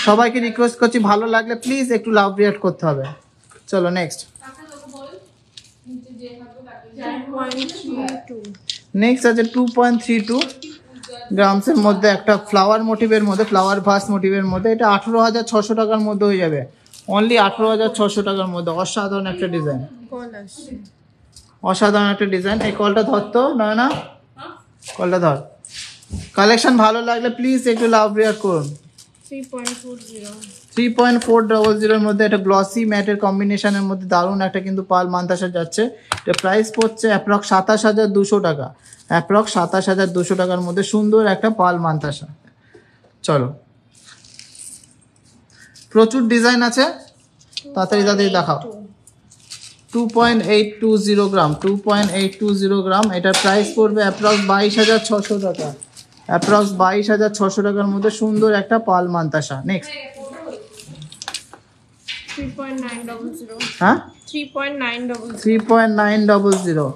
সবাইকে রিকোয়েস্ট করছি ভালো লাগলে প্লিজ একটু লাভ রিয়াক্ট করতে হবে। চলো নেক্সট। নেক্সট আছে 2.32 গ্রামসের মধ্যে একটা ফ্লাওয়ার মোটিভের মধ্যে, ফ্লাওয়ার ভাস মোটিভের মধ্যে। এটা 18,600 টাকার মধ্যে হয়ে যাবে, অনলি 18,600 টাকার মধ্যে। অসাধারণ একটা ডিজাইন, অসাধারণ একটা ডিজাইন। এই কলটা ধরতো নয় না, কলটা ধর। কালেকশন ভালো লাগলে প্লিজ একটু লাভ রিয়াক্ট করুন। 3.40. 3.400 এর মধ্যে একটা গ্লসি ম্যাটের কম্বিনেশনের মধ্যে দারুণ একটা কিন্তু পাল মান্তাসা যাচ্ছে। এটা প্রাইস পড়ছে অ্যাপ্রক্স 27,200 টাকা। অ্যাপ্রক্স 27,200 টাকার মধ্যে সুন্দর একটা পাল মান্তাসা। চলো, প্রচুর ডিজাইন আছে, তাড়াতাড়ি দেখাও। 2.820 গ্রাম, 2.820 গ্রাম। এটার প্রাইস পড়বে অ্যাপ্রক্স 22,600 টাকা। অ্যাপ্রক্স 22,600 টাকার মধ্যে সুন্দর একটা পাল মান্তাসা। নেক্সট 3.900. হ্যাঁ 3.900. 3.900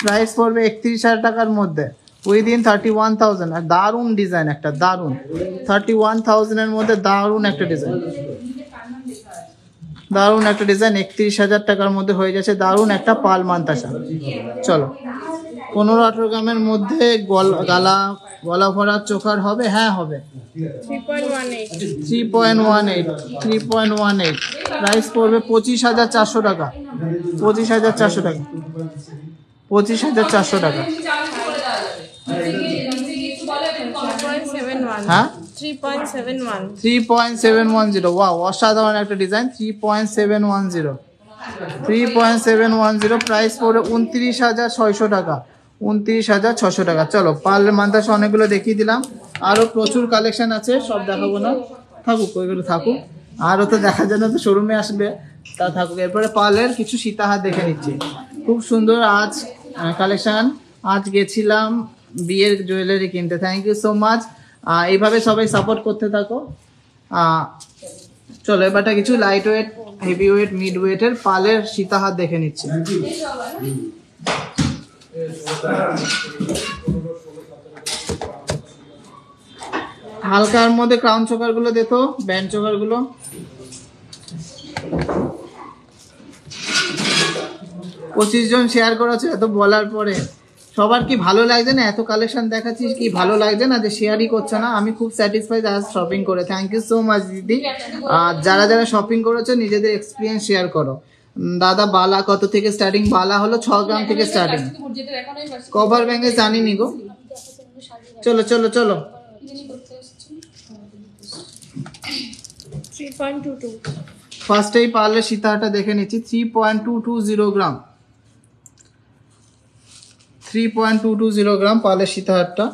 প্রাইস পড়বে 31,000 টাকার মধ্যে, উইদিন 31,000। আর দারুণ ডিজাইন একটা, দারুণ 31,000 এর মধ্যে দারুণ একটা ডিজাইন, দারুণ একটা ডিজাইন 31,000 টাকার মধ্যে হয়ে যাচ্ছে দারুণ একটা পাল মান্তাসা। চলো, 15-18 গ্রামের মধ্যে গলা ভরা চোকার হবে? হ্যাঁ হবে। 3.18 প্রাইস পড়বে 25,400 টাকা। 25,400 টাকা। 25,400 টাকা। 3.71. হ্যাঁ 3.71. 3.710। ওয়াও, অসাধারণ একটা ডিজাইন। 3.710। 3.710 প্রাইস পড়বে 29,600 টাকা। 29,600 টাকা। চলো, পার্লের মান্তাসা অনেকগুলো দেখিয়ে দিলাম, আরো প্রচুর কালেকশন আছে, সব দেখাবো না, থাকুক ওইগুলো থাকুক, আরও তো দেখার জন্য তো শোরুমে আসবে, তা থাকুক। এরপরে পার্লের কিছু সীতাহার দেখে নিচ্ছি, খুব সুন্দর আজ কালেকশন। আজ গেছিলাম বিয়ের জুয়েলারি কিনতে। থ্যাংক ইউ সো মাচ, এইভাবে সবাই সাপোর্ট করতে থাকো। চলো, এবারটা কিছু light weight, heavy weight, mid ওয়েটের পার্লের সীতাহার দেখে নিচ্ছি। হালকার মধ্যে ক্রাউন চোকার গুলো দেখো, ব্যান্ড চোকার গুলো। 25 জন শেয়ার করেছে, এত বলার পরে সবার কি ভালো লাগছে না? এত কালেকশন দেখাচ্ছিস, কি ভালো লাগছে না যে শেয়ারই করছে না? আমি খুব স্যাটিসফাইড আজ শপিং করে। থ্যাংক ইউ সো মাচ দিদি। আর যারা যারা শপিং করেছে নিজেদের এক্সপিরিয়েন্স শেয়ার করো। দাদা, বালা কত থেকে স্টার্টিং? বালা হলো 6 গ্রাম থেকে স্টার্টিং। কভার ব্যাঙ্গে জানিনি গো। চলো চলো চলো, 3.22. ফার্স্টেই পার্লের সীতাহারটা দেখে নিচ্ছি। 3.220 গ্রাম। 3.220 গ্রাম পার্লের সীতাহারটা।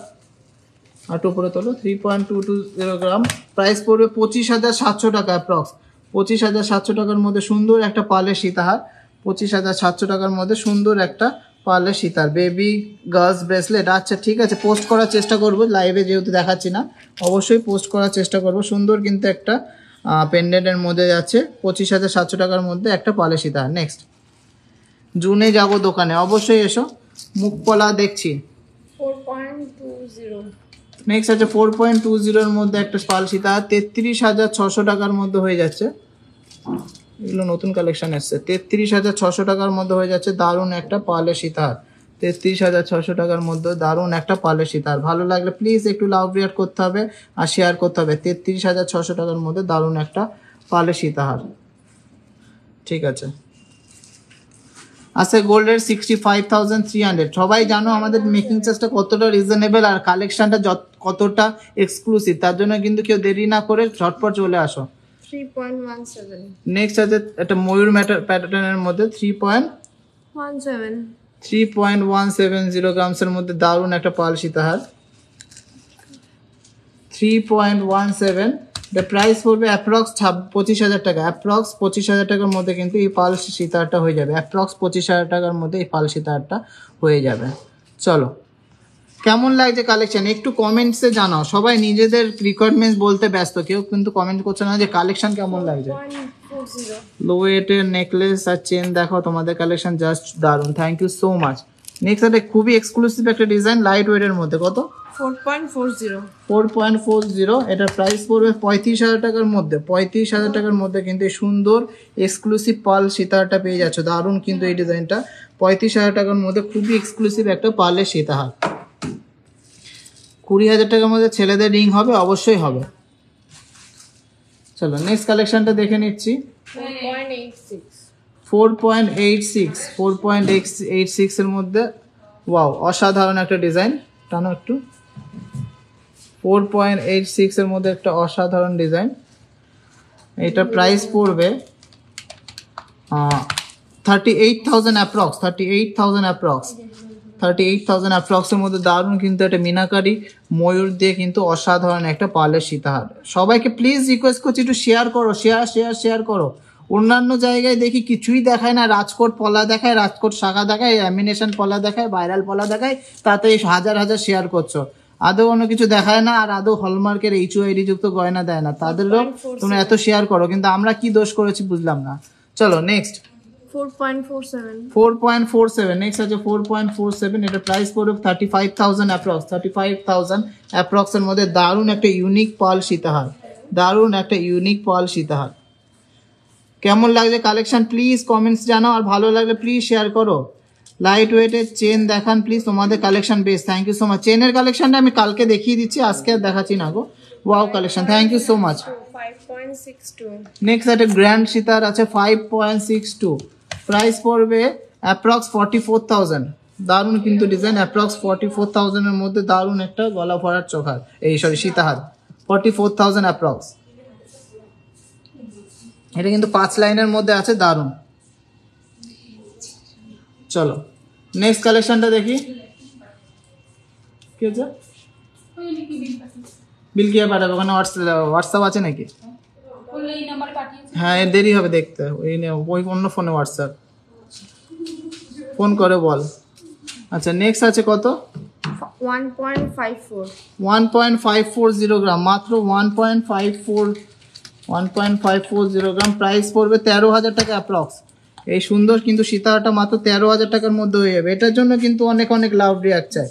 আর উপরে তোলো। 3.220 গ্রাম প্রাইস পড়বে 25,700 টাকা অ্যাপ্রক্স। 25,700 টাকার মধ্যে সুন্দর একটা পার্লের সীতাহার। 25,700 টাকার মধ্যে সুন্দর একটা পার্লের সীতাহার। Baby girls bracelet. আচ্ছা ঠিক আছে, পোস্ট করার চেষ্টা করবো, লাইভে যেহেতু দেখাচ্ছি না, অবশ্যই পোস্ট করার চেষ্টা করবো। সুন্দর কিন্তু একটা পেন্ডেন্টের মধ্যে যাচ্ছে 25,700 টাকার মধ্যে একটা পার্লের সীতাহার। নেক্সট, জুনে যাব দোকানে, অবশ্যই এসো। মুখপলা দেখছি। 4.20. নেক্সট আছে 4.20 এর মধ্যে একটা পাল সীতাহার 33,600 টাকার মধ্যে হয়ে যাচ্ছে। এগুলো নতুন কালেকশন এসছে। 33,600 টাকার মধ্যে হয়ে যাচ্ছে দারুণ একটা পালের সীতাহার। 33,600 টাকার মধ্যে দারুণ একটা পালের সীতাহার। ভালো লাগলে প্লিজ একটু লাভ রিয়াক্ট করতে হবে আর শেয়ার করতে হবে। 33,600 টাকার মধ্যে দারুণ একটা পালের সীতাহার। ঠিক আছে, আছে গোল্ডের 65,300। সবাই জানো আমাদের মেকিং চার্জটা কতটা রিজনেবল আর কালেকশনটা কতটা এক্সক্লুসিভ, তার জন্য কিন্তু কেউ দেরি না করে ঝটপট চলে আসো। 3.17. নেক্সট আছে একটা ময়ূর প্যাটার্নের মধ্যে 3.170 গ্রামসের মধ্যে দারুণ একটা পাল সীতাহার। 3.17 দ্য প্রাইস পড়বে অ্যাপ্রক্স 25,000 টাকা। অ্যাপ্রক্স 25,000 টাকার মধ্যে কিন্তু এই পাল সীতাহারটা হয়ে যাবে। অ্যাপ্রক্স 25,000 টাকার মধ্যে এই পাল সীতাহারটা হয়ে যাবে। চলো, কেমন লাগছে কালেকশন একটু কমেন্টসে জানাও। সবাই নিজেদের রিকোয়ারমেন্টস বলতে ব্যস্ত, কেউ কিন্তু কমেন্ট করছে না যে কালেকশন কেমন লাগছে। 0.40. লো ওয়েটের নেকলেস আর চেন দেখো, তোমাদের কালেকশন জাস্ট দারুণ। Thank you so much. Next একটা খুবই এক্সক্লুসিভ একটা ডিজাইন লাইট ওয়েটের মধ্যে। কত? 4.40. 4.40। এটার প্রাইস পড়বে 35,000 টাকার মধ্যে। 35,000 টাকার মধ্যে কিন্তু এই সুন্দর এক্সক্লুসিভ পাল সীতাহারটা পেয়ে যাচ্ছে। দারুণ কিন্তু এই ডিজাইনটা। 35,000 টাকার মধ্যে খুবই এক্সক্লুসিভ একটা পার্লের সীতাহার। 20,000 টাকার মধ্যে ছেলেদের রিং হবে, অবশ্যই হবে। চলো নেক্সট কালেকশনটা দেখে নিচ্ছি। 4.86. 4.86 এর মধ্যে ওয়াও, অসাধারণ একটা ডিজাইন। টানো একটু। 4.86 এর মধ্যে একটা অসাধারণ ডিজাইন। এটা প্রাইস পড়বে 38,000 অ্যাপ্রক্স, 38,000 অ্যাপ্রক্স এর মধ্যে দারুণ কিন্তু একটা মিনাকারি ময়ূর দিয়ে কিন্তু অসাধারণ একটা পার্লের সীতাহার। সবাইকে প্লিজ রিকোয়েস্ট করছি একটু শেয়ার করো, শেয়ার করো। অন্যান্য জায়গায় দেখি কিছুই দেখায় না, রাজকোট পলা দেখায়, রাজকোট শাখা দেখায়, অ্যামিনেশন পলা দেখায়, ভাইরাল পলা দেখায়, তাতে হাজার হাজার শেয়ার করছো। আদৌ অন্য কিছু দেখায় না, আর আদৌ হলমার্কের HOID যুক্ত গয়না দেয় না। তাদেরও তোমরা এত শেয়ার করো, কিন্তু আমরা কি দোষ করেছি বুঝলাম না। চলো নেক্সট 4.47. 4.47 নেক্সট আছে 4.47। এটা প্রাইস পড়বে 35,000 অ্যাপ্রক্স, 35,000 অ্যাপ্রক্স এর মধ্যে দারুণ একটা ইউনিক পার্ল সীতাহার। কেমন লাগছে কালেকশন প্লিজ কমেন্টস জানাও, আর ভালো লাগলে প্লিজ শেয়ার করো। লাইট ওয়েটের চেন দেখান প্লিজ, তোমাদের collection best, thank you so much. চেনের কালেকশনটা আমি কালকে দেখিয়ে দিচ্ছি, আজকে আর দেখাচ্ছি না গো। Wow collection, thank you so much. 5.62. Next একটা গ্র্যান্ড সীতার আছে 5.62, প্রাইস পড়বে অ্যাপ্রক্স 44,000। দারুণ কিন্তু ডিজাইন, অ্যাপ্রক্স 44,000 এর মধ্যে দারুণ একটা গলা ভরার চোখার, সীতাহার 44,000 অ্যাপ্রক্স। এটা কিন্তু 5 লাইনের মধ্যে আছে, দারুণ। চলো নেক্সট কালেকশনটা দেখি। কি হচ্ছে? বিল কি পাঠাবে ওখানে? হোয়াটসঅ্যাপ আছে নাকি? হ্যাঁ দেরি হবে দেখতে, ওই অন্য ফোনে হোয়াটসঅ্যাপ ফোন করে বল। আচ্ছা নেক্সট আছে কত? 1.54. 1.540 গ্রাম, মাত্র 1.540 গ্রাম। প্রাইস পড়বে 13,000 টাকা অ্যাপ্রক্স। এই সুন্দর কিন্তু সীতাহারটা মাত্র 13,000 টাকার মধ্যে হয়ে যাবে। এটার জন্য কিন্তু অনেক অনেক লাভ রিয়াক্ট চাই।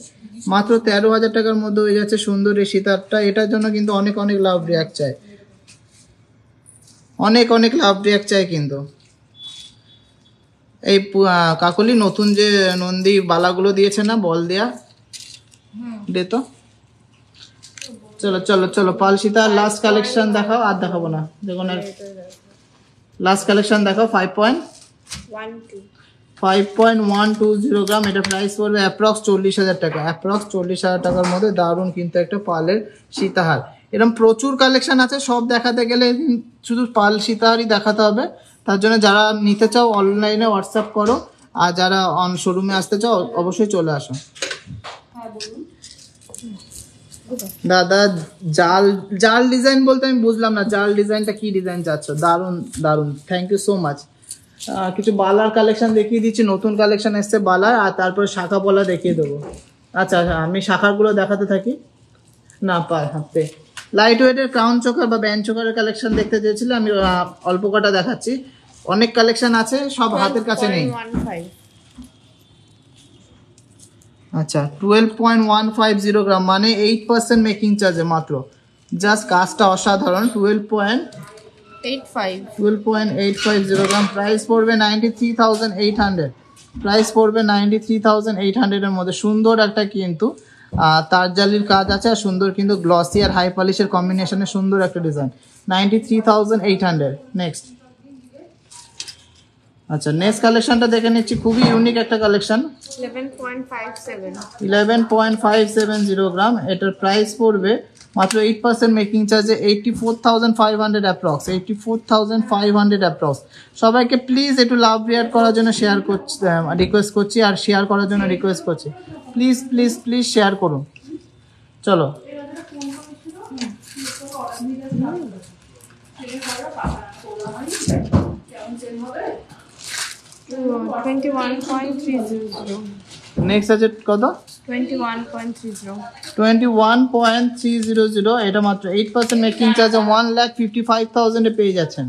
মাত্র 13,000 টাকার মধ্যে হয়ে যাচ্ছে সুন্দর এই সীতাহারটা। এটার জন্য কিন্তু অনেক অনেক লাভ রিয়াক্ট চাই, অনেক অনেক লাভ রিয়াক্ট চাই কিন্তু। এই কাকলি নতুন যে নন্দী বালাগুলো দিয়েছে না, বল দেয়া, দে তো। চলো চলো চলো পাল সীতাহার লাস্ট কালেকশন দেখাও, আর দেখাবো না, দেখো না লাস্ট কালেকশন দেখাও। 5.120 গ্রাম। এটা প্রাইস পড়বে অ্যাপ্রক্স 40,000 টাকা, অ্যাপ্রক্স 40,000 টাকার মধ্যে দারুণ কিন্তু একটা পালের সীতাহার। এরকম প্রচুর কালেকশন আছে, সব দেখাতে গেলে শুধু পাল সীতাহারই দেখাতে হবে। তার জন্য যারা নিতে চাও অনলাইনে হোয়াটসঅ্যাপ করো, আর যারা শোরুমে আসতে চাও অবশ্যই চলে আসো। দাদা জাল ডিজাইন বলতে আমি বুঝলাম না, জাল ডিজাইনটা কি ডিজাইন চাচ্ছ? দারুণ দারুণ, থ্যাংক ইউ সো মাচ। কিছু বালার কালেকশন দেখিয়ে দিচ্ছি, নতুন কালেকশন এসছে বালার, আর তারপরে শাখা পলা দেখিয়ে দেবো। আচ্ছা আমি শাখাগুলো দেখাতে থাকি না হাতে। লাইট ওয়েটের ক্রাউন চোকার বা ব্যান্ড চোকারের কালেকশন দেখতে চেয়েছিলে, আমি অল্প কটা দেখাচ্ছি। অনেক কালেকশন আছে, সব হাতের কাছে নেই। 12.15. আচ্ছা 12.150 গ্রাম, মানে 8% মেকিং চার্জে মাত্র। জাস্ট কাজটা অসাধারণ। 12.850 গ্রাম। প্রাইস পড়বে 93,800। প্রাইস পড়বে 93,800 এর মধ্যে। সুন্দর একটা কিন্তু তার জালির কাজ আছে, আর সুন্দর কিন্তু গ্লসি আর হাই পলিশের কম্বিনেশনে সুন্দর একটা ডিজাইন। 93,800। নেক্সট আচ্ছা নেক্সট কালেকশনটা দেখে নিচ্ছি, খুবই ইউনিক একটা কালেকশন। 11.57. 11.570 গ্রাম। এটার প্রাইস পড়বে মাত্র 8% মেকিং চার্জে 84,500 অ্যাপ্রক্স, 84,500 অ্যাপ্রক্স। সবাইকে প্লিজ একটু লাভ রিয়াক্ট করার জন্য শেয়ার করছি, রিকোয়েস্ট করছি, আর শেয়ার করার জন্য রিকোয়েস্ট করছি। প্লিজ প্লিজ প্লিজ শেয়ার করুন। চলো 21.300. নেক্সট আছে কত? 21.30. 21.300। এটা মাত্র 8% মেকিং চার্জে 1,55,000 এ পেয়ে যাচ্ছেন।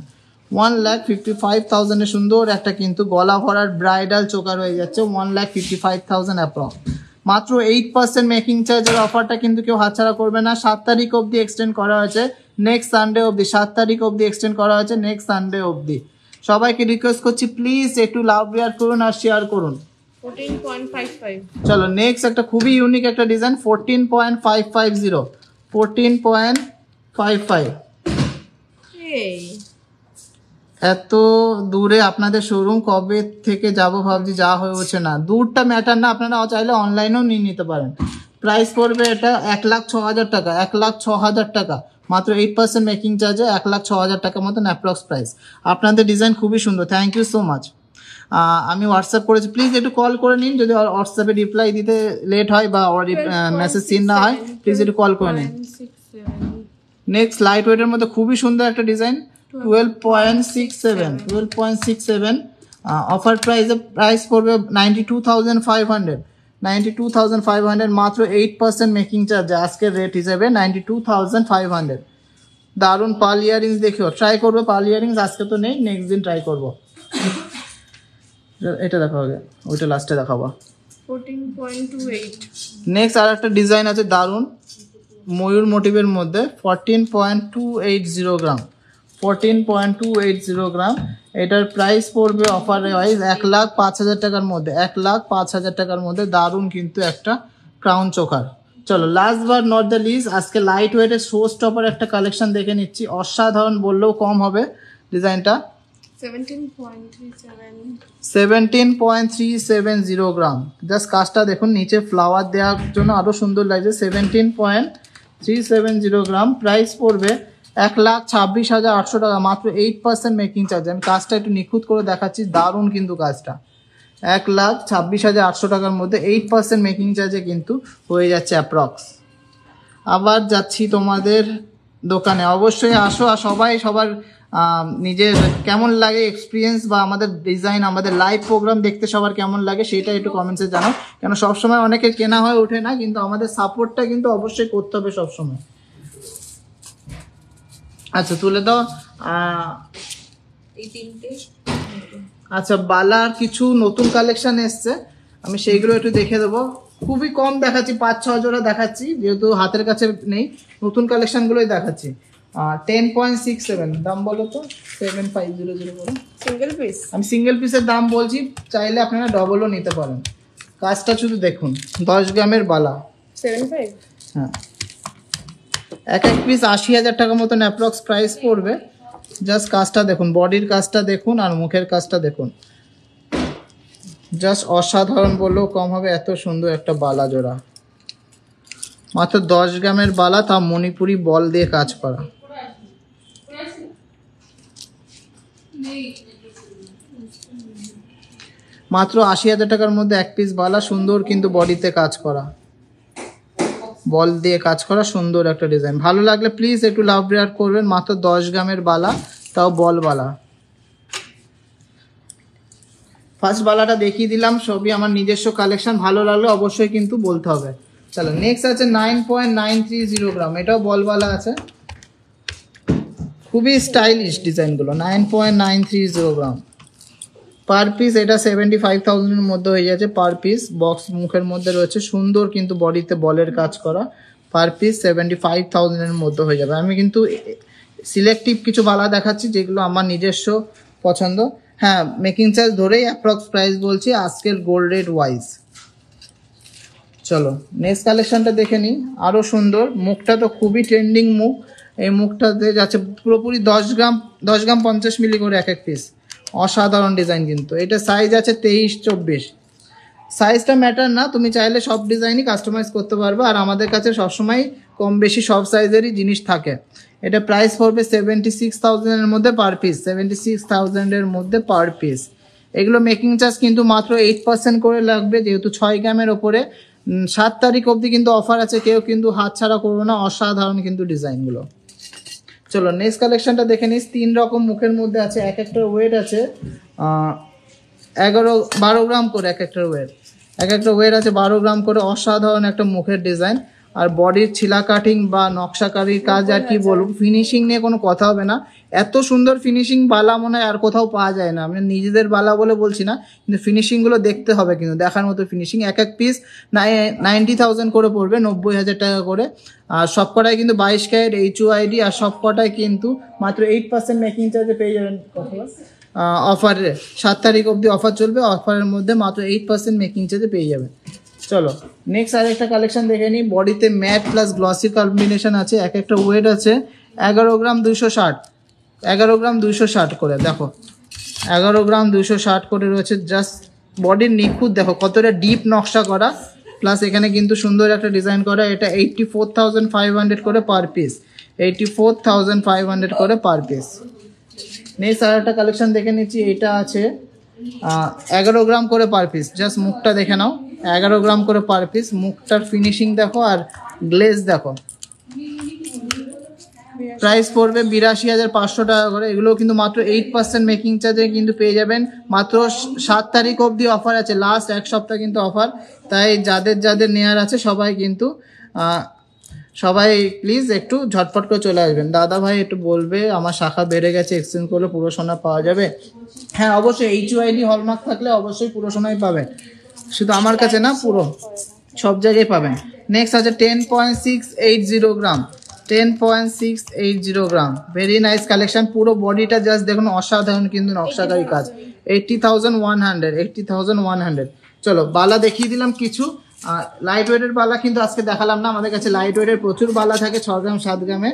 1,55,000 এ সুন্দর একটা কিন্তু গলা ভরার ব্রাইডাল চোকার হয়ে যাচ্ছে। 1,55,000 অ্যাপ্রক্স। মাত্র 8% মেকিং চার্জের অফারটা কিন্তু কেউ হাতছাড়া করবে না। 7 তারিখ অবধি এক্সটেন্ড করা হয়েছে, নেক্সট সানডে অবধি। 7 তারিখ অবধি এক্সটেন্ড করা হয়েছে, নেক্সট সানডে অবধি। সবাইকে রিকোয়েস্ট করছি প্লিজ একটু লাভ রিয়াক্ট করুন আর শেয়ার করুন। 14.55. চলো নেক্সট একটা খুবই ইউনিক একটা ডিজাইন 14.550। 14.55। Hey. এত দূরে আপনাদের শোরুম কবে থেকে যাব ভাবছি, যা হয়ে উঠছে না। দূরটা ম্যাটার না, আপনারা চাইলে অনলাইনেও নিয়ে নিতে পারেন। প্রাইস পড়বে এটা 1,06,000 টাকা, 1,06,000 টাকা মাত্র 8% মেকিং চার্জে 1,06,000 টাকার মতন অ্যাপ্রক্স প্রাইস। আপনাদের ডিজাইন খুবই সুন্দর, থ্যাংক ইউ সো মাচ। আমি হোয়াটসঅ্যাপ করেছি, প্লিজ একটু কল করে নিন, যদি হোয়াটসঅ্যাপে রিপ্লাই দিতে লেট হয় বা মেসেজ সিন না হয় প্লিজ একটু কল করে নিন। নেক্সট লাইট ওয়েটের মধ্যে খুবই সুন্দর একটা ডিজাইন 12.67 অফার প্রাইস পড়বে 92,500 মাত্র 8% মেকিং চার্জ আজকের রেট হিসেবে 92,500। দারুন পার্ল ইয়ারিংস দেখিও, ট্রাই করবো পার্ল ইয়ারিংস, আজকে তো নেই, নেক্সট দিন ট্রাই করবো। এটা দেখাবো, ওইটা লাস্টে দেখাবো। 14.28 নেক্সট আর একটা ডিজাইন আছে দারুন ময়ূর মোটিভের মধ্যে 14.280 গ্রাম, 14.280 গ্রাম। এটার প্রাইস পড়বে অফার ওয়াইজ 1,05,000 টাকার মধ্যে, 1,05,000 টাকার মধ্যে দারুন কিন্তু একটা ক্রাউন চোকার। চলো last but not the least, আজকে লাইট ওয়েটের শো স্টপার একটা কালেকশন দেখে নিচ্ছি, অসাধারণ বললেও কম হবে ডিজাইনটা। 17.370 গ্রাম, জাস্ট কাজটা দেখুন, নিচে ফ্লাওয়ার দেওয়ার জন্য আরো সুন্দর লাগছে। 17.370 গ্রাম, প্রাইস পড়বে 1,26,800 টাকা মাত্র 8% মেকিং চার্জ। আমি কাজটা একটু নিখুঁত করে দেখাচ্ছি, দারুণ কিন্তু কাজটা। 1,26,800 টাকার মধ্যে 8% মেকিং চার্জে কিন্তু হয়ে যাচ্ছে অ্যাপ্রক্স। আবার যাচ্ছি তোমাদের দোকানে, অবশ্যই আসো, আর সবাই সবার নিজের কেমন লাগে এক্সপিরিয়েন্স বা আমাদের ডিজাইন, আমাদের লাইভ প্রোগ্রাম দেখতে সবার কেমন লাগে সেটা একটু কমেন্টসে জানাও, কেন সবসময় অনেকের কেনা হয়ে ওঠে না, কিন্তু আমাদের সাপোর্টটা কিন্তু অবশ্যই করতে হবে সবসময়। আচ্ছা তুলে দাও। এই তিনটে। আচ্ছা বালার কিছু নতুন কালেকশন এসছে, আমি সেইগুলো একটু দেখে দেবো, খুবই কম দেখাচ্ছি, 5-6 জোড়া দেখাচ্ছি যেহেতু হাতের কাছে নেই, নতুন কালেকশনগুলোই দেখাচ্ছি। 10.67 দাম বলো তো, 7500 বলো। সিঙ্গেল পিস, আমি সিঙ্গেল পিসের দাম বলছি, চাইলে আপনারা ডবলও নিতে পারেন। কাজটা শুধু দেখুন, 10 গ্রামের বালা, 75। হ্যাঁ এক পিস 80,000 টাকা মতন অ্যাপ্রক্স প্রাইস পড়বে। জাস্ট কাজটা দেখুন, বডির কাজটা দেখুন আর মুখের কাজটা দেখুন, জাস্ট অসাধারণ বললেও কম হবে, এত সুন্দর একটা বালা জোড়া, মাত্র 10 গ্রামের বালা, তা মণিপুরি বল দিয়ে কাজ করা। মাত্র 80,000 টাকার মধ্যে এক পিস বালা, সুন্দর কিন্তু বডিতে কাজ করা, বল দিয়ে কাজ করা, সুন্দর একটা ডিজাইন। ভালো লাগলে প্লিজ একটু লাভ রেয়ার করবেন, মাত্র 10 গ্রামের বালা, তাও বল বালা। ফার্স্ট বালাটা দেখিয়ে দিলাম, সবই আমার নিজস্ব কালেকশন, ভালো লাগলে অবশ্যই কিন্তু বলতে হবে। চলো নেক্সট আছে 9.930 গ্রাম, এটাও বলবালা আছে, খুবই স্টাইলিশ ডিজাইনগুলো। 9.930 গ্রাম পার পিস, এটা 75,000-এর মধ্যে হয়ে যাচ্ছে পার পিস। বক্স মুখের মধ্যে রয়েছে, সুন্দর কিন্তু বডিতে বলের কাজ করা, পার পিস 75,000-এর মধ্যে হয়ে যাবে। আমি কিন্তু সিলেক্টিভ কিছু বালা দেখাচ্ছি যেগুলো আমার নিজস্ব পছন্দ। হ্যাঁ মেকিং চার্জ ধরেই অ্যাপ্রক্স প্রাইস বলছি আজকের গোল্ড রেট ওয়াইজ। চলো নেক্সট কালেকশনটা দেখে নিই, আরও সুন্দর, মুখটা তো খুবই ট্রেন্ডিং মুখ, এই মুখটাতে যাচ্ছে পুরোপুরি 10 গ্রাম 50 মিলি করে এক পিস, অসাধারণ ডিজাইন কিন্তু। এটা সাইজ আছে 23-24, সাইজটা ম্যাটার না, তুমি চাইলে সব ডিজাইনই কাস্টমাইজ করতে পারবে, আর আমাদের কাছে সবসময় কম বেশি সব সাইজেরই জিনিস থাকে। এটা প্রাইস পড়বে 76,000-এর মধ্যে পার পিস, 76,000-এর মধ্যে পার পিস। এগুলো মেকিং চার্জ কিন্তু মাত্র 8% করে লাগবে, যেহেতু 6 গ্রামের ওপরে। 7 তারিখ অবধি কিন্তু অফার আছে, কেউ কিন্তু হাত ছাড়া করবো না, অসাধারণ কিন্তু ডিজাইনগুলো। চলো নেক্সট কালেকশনটা দেখে নিস, 3 রকম মুখের মধ্যে আছে, এক একটার ওয়েট আছে 12 গ্রাম করে, এক একটা ওয়েট আছে 12 গ্রাম করে, অসাধারণ একটা মুখের ডিজাইন। আর বডির ছিলা কাটিং বা নকশাকারির কাজ, আর কি বলবো, ফিনিশিং নিয়ে কোনো কথা হবে না, এত সুন্দর ফিনিশিং বালা মনে হয় আর কোথাও পাওয়া যায় না। আমি নিজেদের বালা বলে বলছি না, কিন্তু ফিনিশিংগুলো দেখতে হবে, কিন্তু দেখার মতো ফিনিশিং। এক পিস 90,000 করে পড়বে, 90,000 টাকা করে। আর সব কটাই কিন্তু 22 ক্যারেট HUID, আর সব কটাই কিন্তু মাত্র 8% মেকিং চার্জে পেয়ে যাবেন। অফারে 7 তারিখ অবধি অফার চলবে, অফারের মধ্যে মাত্র 8% মেকিং চার্জে পেয়ে যাবেন। চলো নেক্সট আরেকটা কালেকশন দেখে নিই, বডিতে ম্যাট প্লাস গ্লসি কম্বিনেশন আছে, এক একটা ওয়েট আছে 11 গ্রাম 260 করে, দেখো 11 গ্রাম 260 করে রয়েছে। জাস্ট বডির নিখুঁত দেখো, কতটা ডিপ নকশা করা, প্লাস এখানে কিন্তু সুন্দর একটা ডিজাইন করা, এটা 84,500 করে পার পিস, 84,500 করে পার পিস। নেক্সট আর একটা কালেকশন দেখে নিচ্ছি, এটা আছে 11 গ্রাম করে পার পিস। জাস্ট মুখটা দেখে নাও, 11 গ্রাম করে পার পিস। মুখটার ফিনিশিং দেখো আর গ্লেজ দেখো। প্রাইস পড়বে 82,500 টাকা করে। এগুলো কিন্তু মাত্র 8% মেকিং চার্জে কিন্তু পেয়ে যাবেন। মাত্র 7 তারিখ অবধি অফার আছে, লাস্ট এক সপ্তাহ কিন্তু অফার। তাই যাদের যাদের নেয়ার আছে সবাই কিন্তু সবাই প্লিজ একটু ঝটপট করে চলে আসবেন। দাদা ভাই একটু বলবে আমার শাখা বেড়ে গেছে, এক্সচেঞ্জ করলে পুরো সোনা পাওয়া যাবে? হ্যাঁ অবশ্যই, HUID হলমার্ক থাকলে অবশ্যই পুরো সোনাই পাবেন, শুধু আমার কাছে না, পুরো সব জায়গায় পাবেন। নেক্সট আছে 10.680 গ্রাম, 10.680 গ্রাম, ভেরি নাইস কালেকশন। পুরো বডিটা জাস্ট দেখুন, অসাধারণ কিন্তু নকশাকারী কাজ। 80,100। চলো বালা দেখিয়ে দিলাম কিছু। লাইট ওয়েটের বালা কিন্তু আজকে দেখালাম না, আমাদের কাছে লাইট ওয়েটের প্রচুর বালা থাকে, 6 গ্রাম 7 গ্রামে।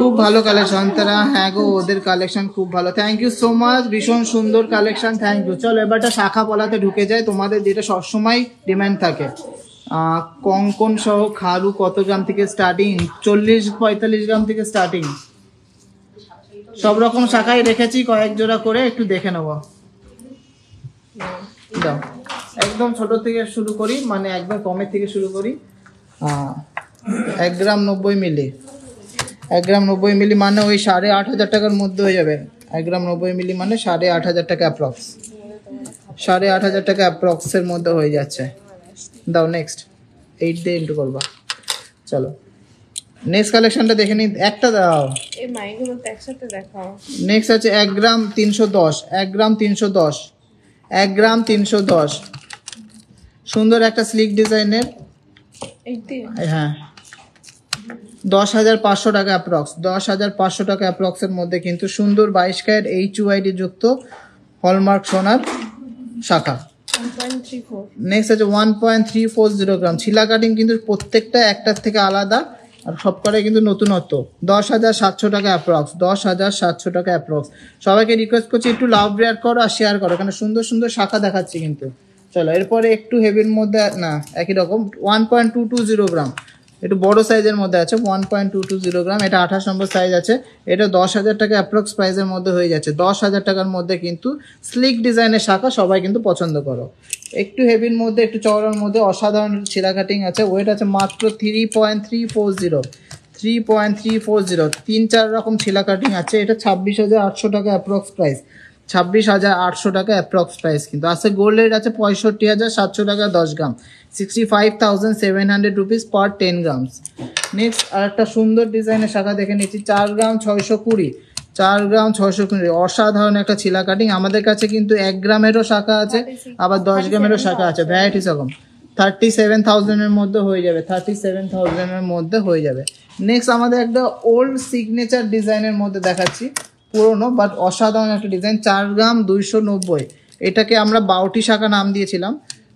খুব ভালো কালেকশন তারা, হ্যাঁ গো ওদের কালেকশন খুব ভালো। থ্যাংক ইউ সো মাচ, ভীষণ সুন্দর কালেকশন, থ্যাংক ইউ। চলো এবারটা শাখা পলাতে ঢুকে যায়, তোমাদের যেটা সবসময় ডিমান্ড থাকে। কঙ্কন সহ খারু কত গ্রাম থেকে স্টার্টিং? 40-45 গ্রাম থেকে স্টার্টিং। সব রকম শাখাই রেখেছি কয়েক জোড়া করে, একটু দেখে নেবো। দাও, একদম ছোট থেকে শুরু করি, মানে একদম কমের থেকে শুরু করি। 1 গ্রাম 90 মিলি, 1 গ্রাম 90 মিলি মানে ওই 8,500 টাকার মধ্যে হয়ে যাবে। 1 গ্রাম 90 মিলি মানে 8,500 টাকা অ্যাপ্রক্স, 8,500 টাকা অ্যাপ্রক্সের মধ্যে হয়ে যাচ্ছে। দাও নেক্সট, 8 দিয়ে ইন্টু করবা। চলো নেক্সট কালেকশনটা দেখে নিই, একটা দাও। এই মাইগুলো তো একসাথে দেখাও। নেক্সট আছে 1 গ্রাম 310, 1 গ্রাম 310, 1 গ্রাম 310, সুন্দর একটা স্লিক ডিজাইনের। হ্যাঁ 10,500 টাকা অ্যাপ্রক্স, 10,500 টাকা অ্যাপ্রক্সের মধ্যে কিন্তু সুন্দর 22 ক্যারেট HUID যুক্ত হলমার্ক সোনার শাখা। নেক্সট আছে 1.340 গ্রাম, ছিলা কাটিং কিন্তু প্রত্যেকটা একটার থেকে আলাদা, আর সবকটাই কিন্তু নতুনত্ব। 10,700 টাকা অ্যাপ্রক্স, 10,700 টাকা অ্যাপ্রক্স। সবাইকে রিকোয়েস্ট করছি একটু লাভ রেয়ার করো আর শেয়ার করো, কারণ সুন্দর সুন্দর শাখা দেখাচ্ছি কিন্তু। চলো এরপরে একটু হেভির মধ্যে, না একই রকম, 1.220 গ্রাম, একটু বড় সাইজের মধ্যে আছে 1.220 গ্রাম, এটা 28 নম্বর সাইজ আছে। এটা 10,000 টাকা অ্যাপ্রক্স প্রাইসের মধ্যে হয়ে যাচ্ছে। 10,000 টাকার মধ্যে কিন্তু স্লিক ডিজাইনের শাখা সবাই কিন্তু পছন্দ করো। একটু হেভির মধ্যে, একটু চওড়ার মধ্যে অসাধারণ ছিলা কাটিং আছে। ওয়েট আছে মাত্র 3.340, 3.340, 3-4 রকম ছিলা কাটিং আছে। এটা 26,800 টাকা অ্যাপ্রক্স প্রাইস, 26,800 টাকা অ্যাপ্রক্স প্রাইস কিন্তু আছে। গোল্ড রেট আছে 65,700 টাকা 10 গ্রাম, 65,700 রুপিস পার 10 গ্রামস। নেক্সট আর একটা সুন্দর ডিজাইনের শাখা দেখে নিচ্ছি, 4 গ্রাম 620, 4 গ্রাম 620, অসাধারণ একটা ছিলা কাটিং। আমাদের কাছে কিন্তু 1 গ্রামেরও শাখা আছে, আবার 10 গ্রামেরও শাখা আছে, ভ্যারাইটিস রকম। 37,000 এর মধ্যে হয়ে যাবে, 37,000 এর মধ্যে হয়ে যাবে। নেক্সট আমাদের একটা ওল্ড সিগনেচার ডিজাইনের মধ্যে দেখাচ্ছি, পুরোনো বাট অসাধারণ একটা ডিজাইন, 4 গ্রাম 290। এটাকে আমরা 62 শাখা নাম দিয়েছিলাম,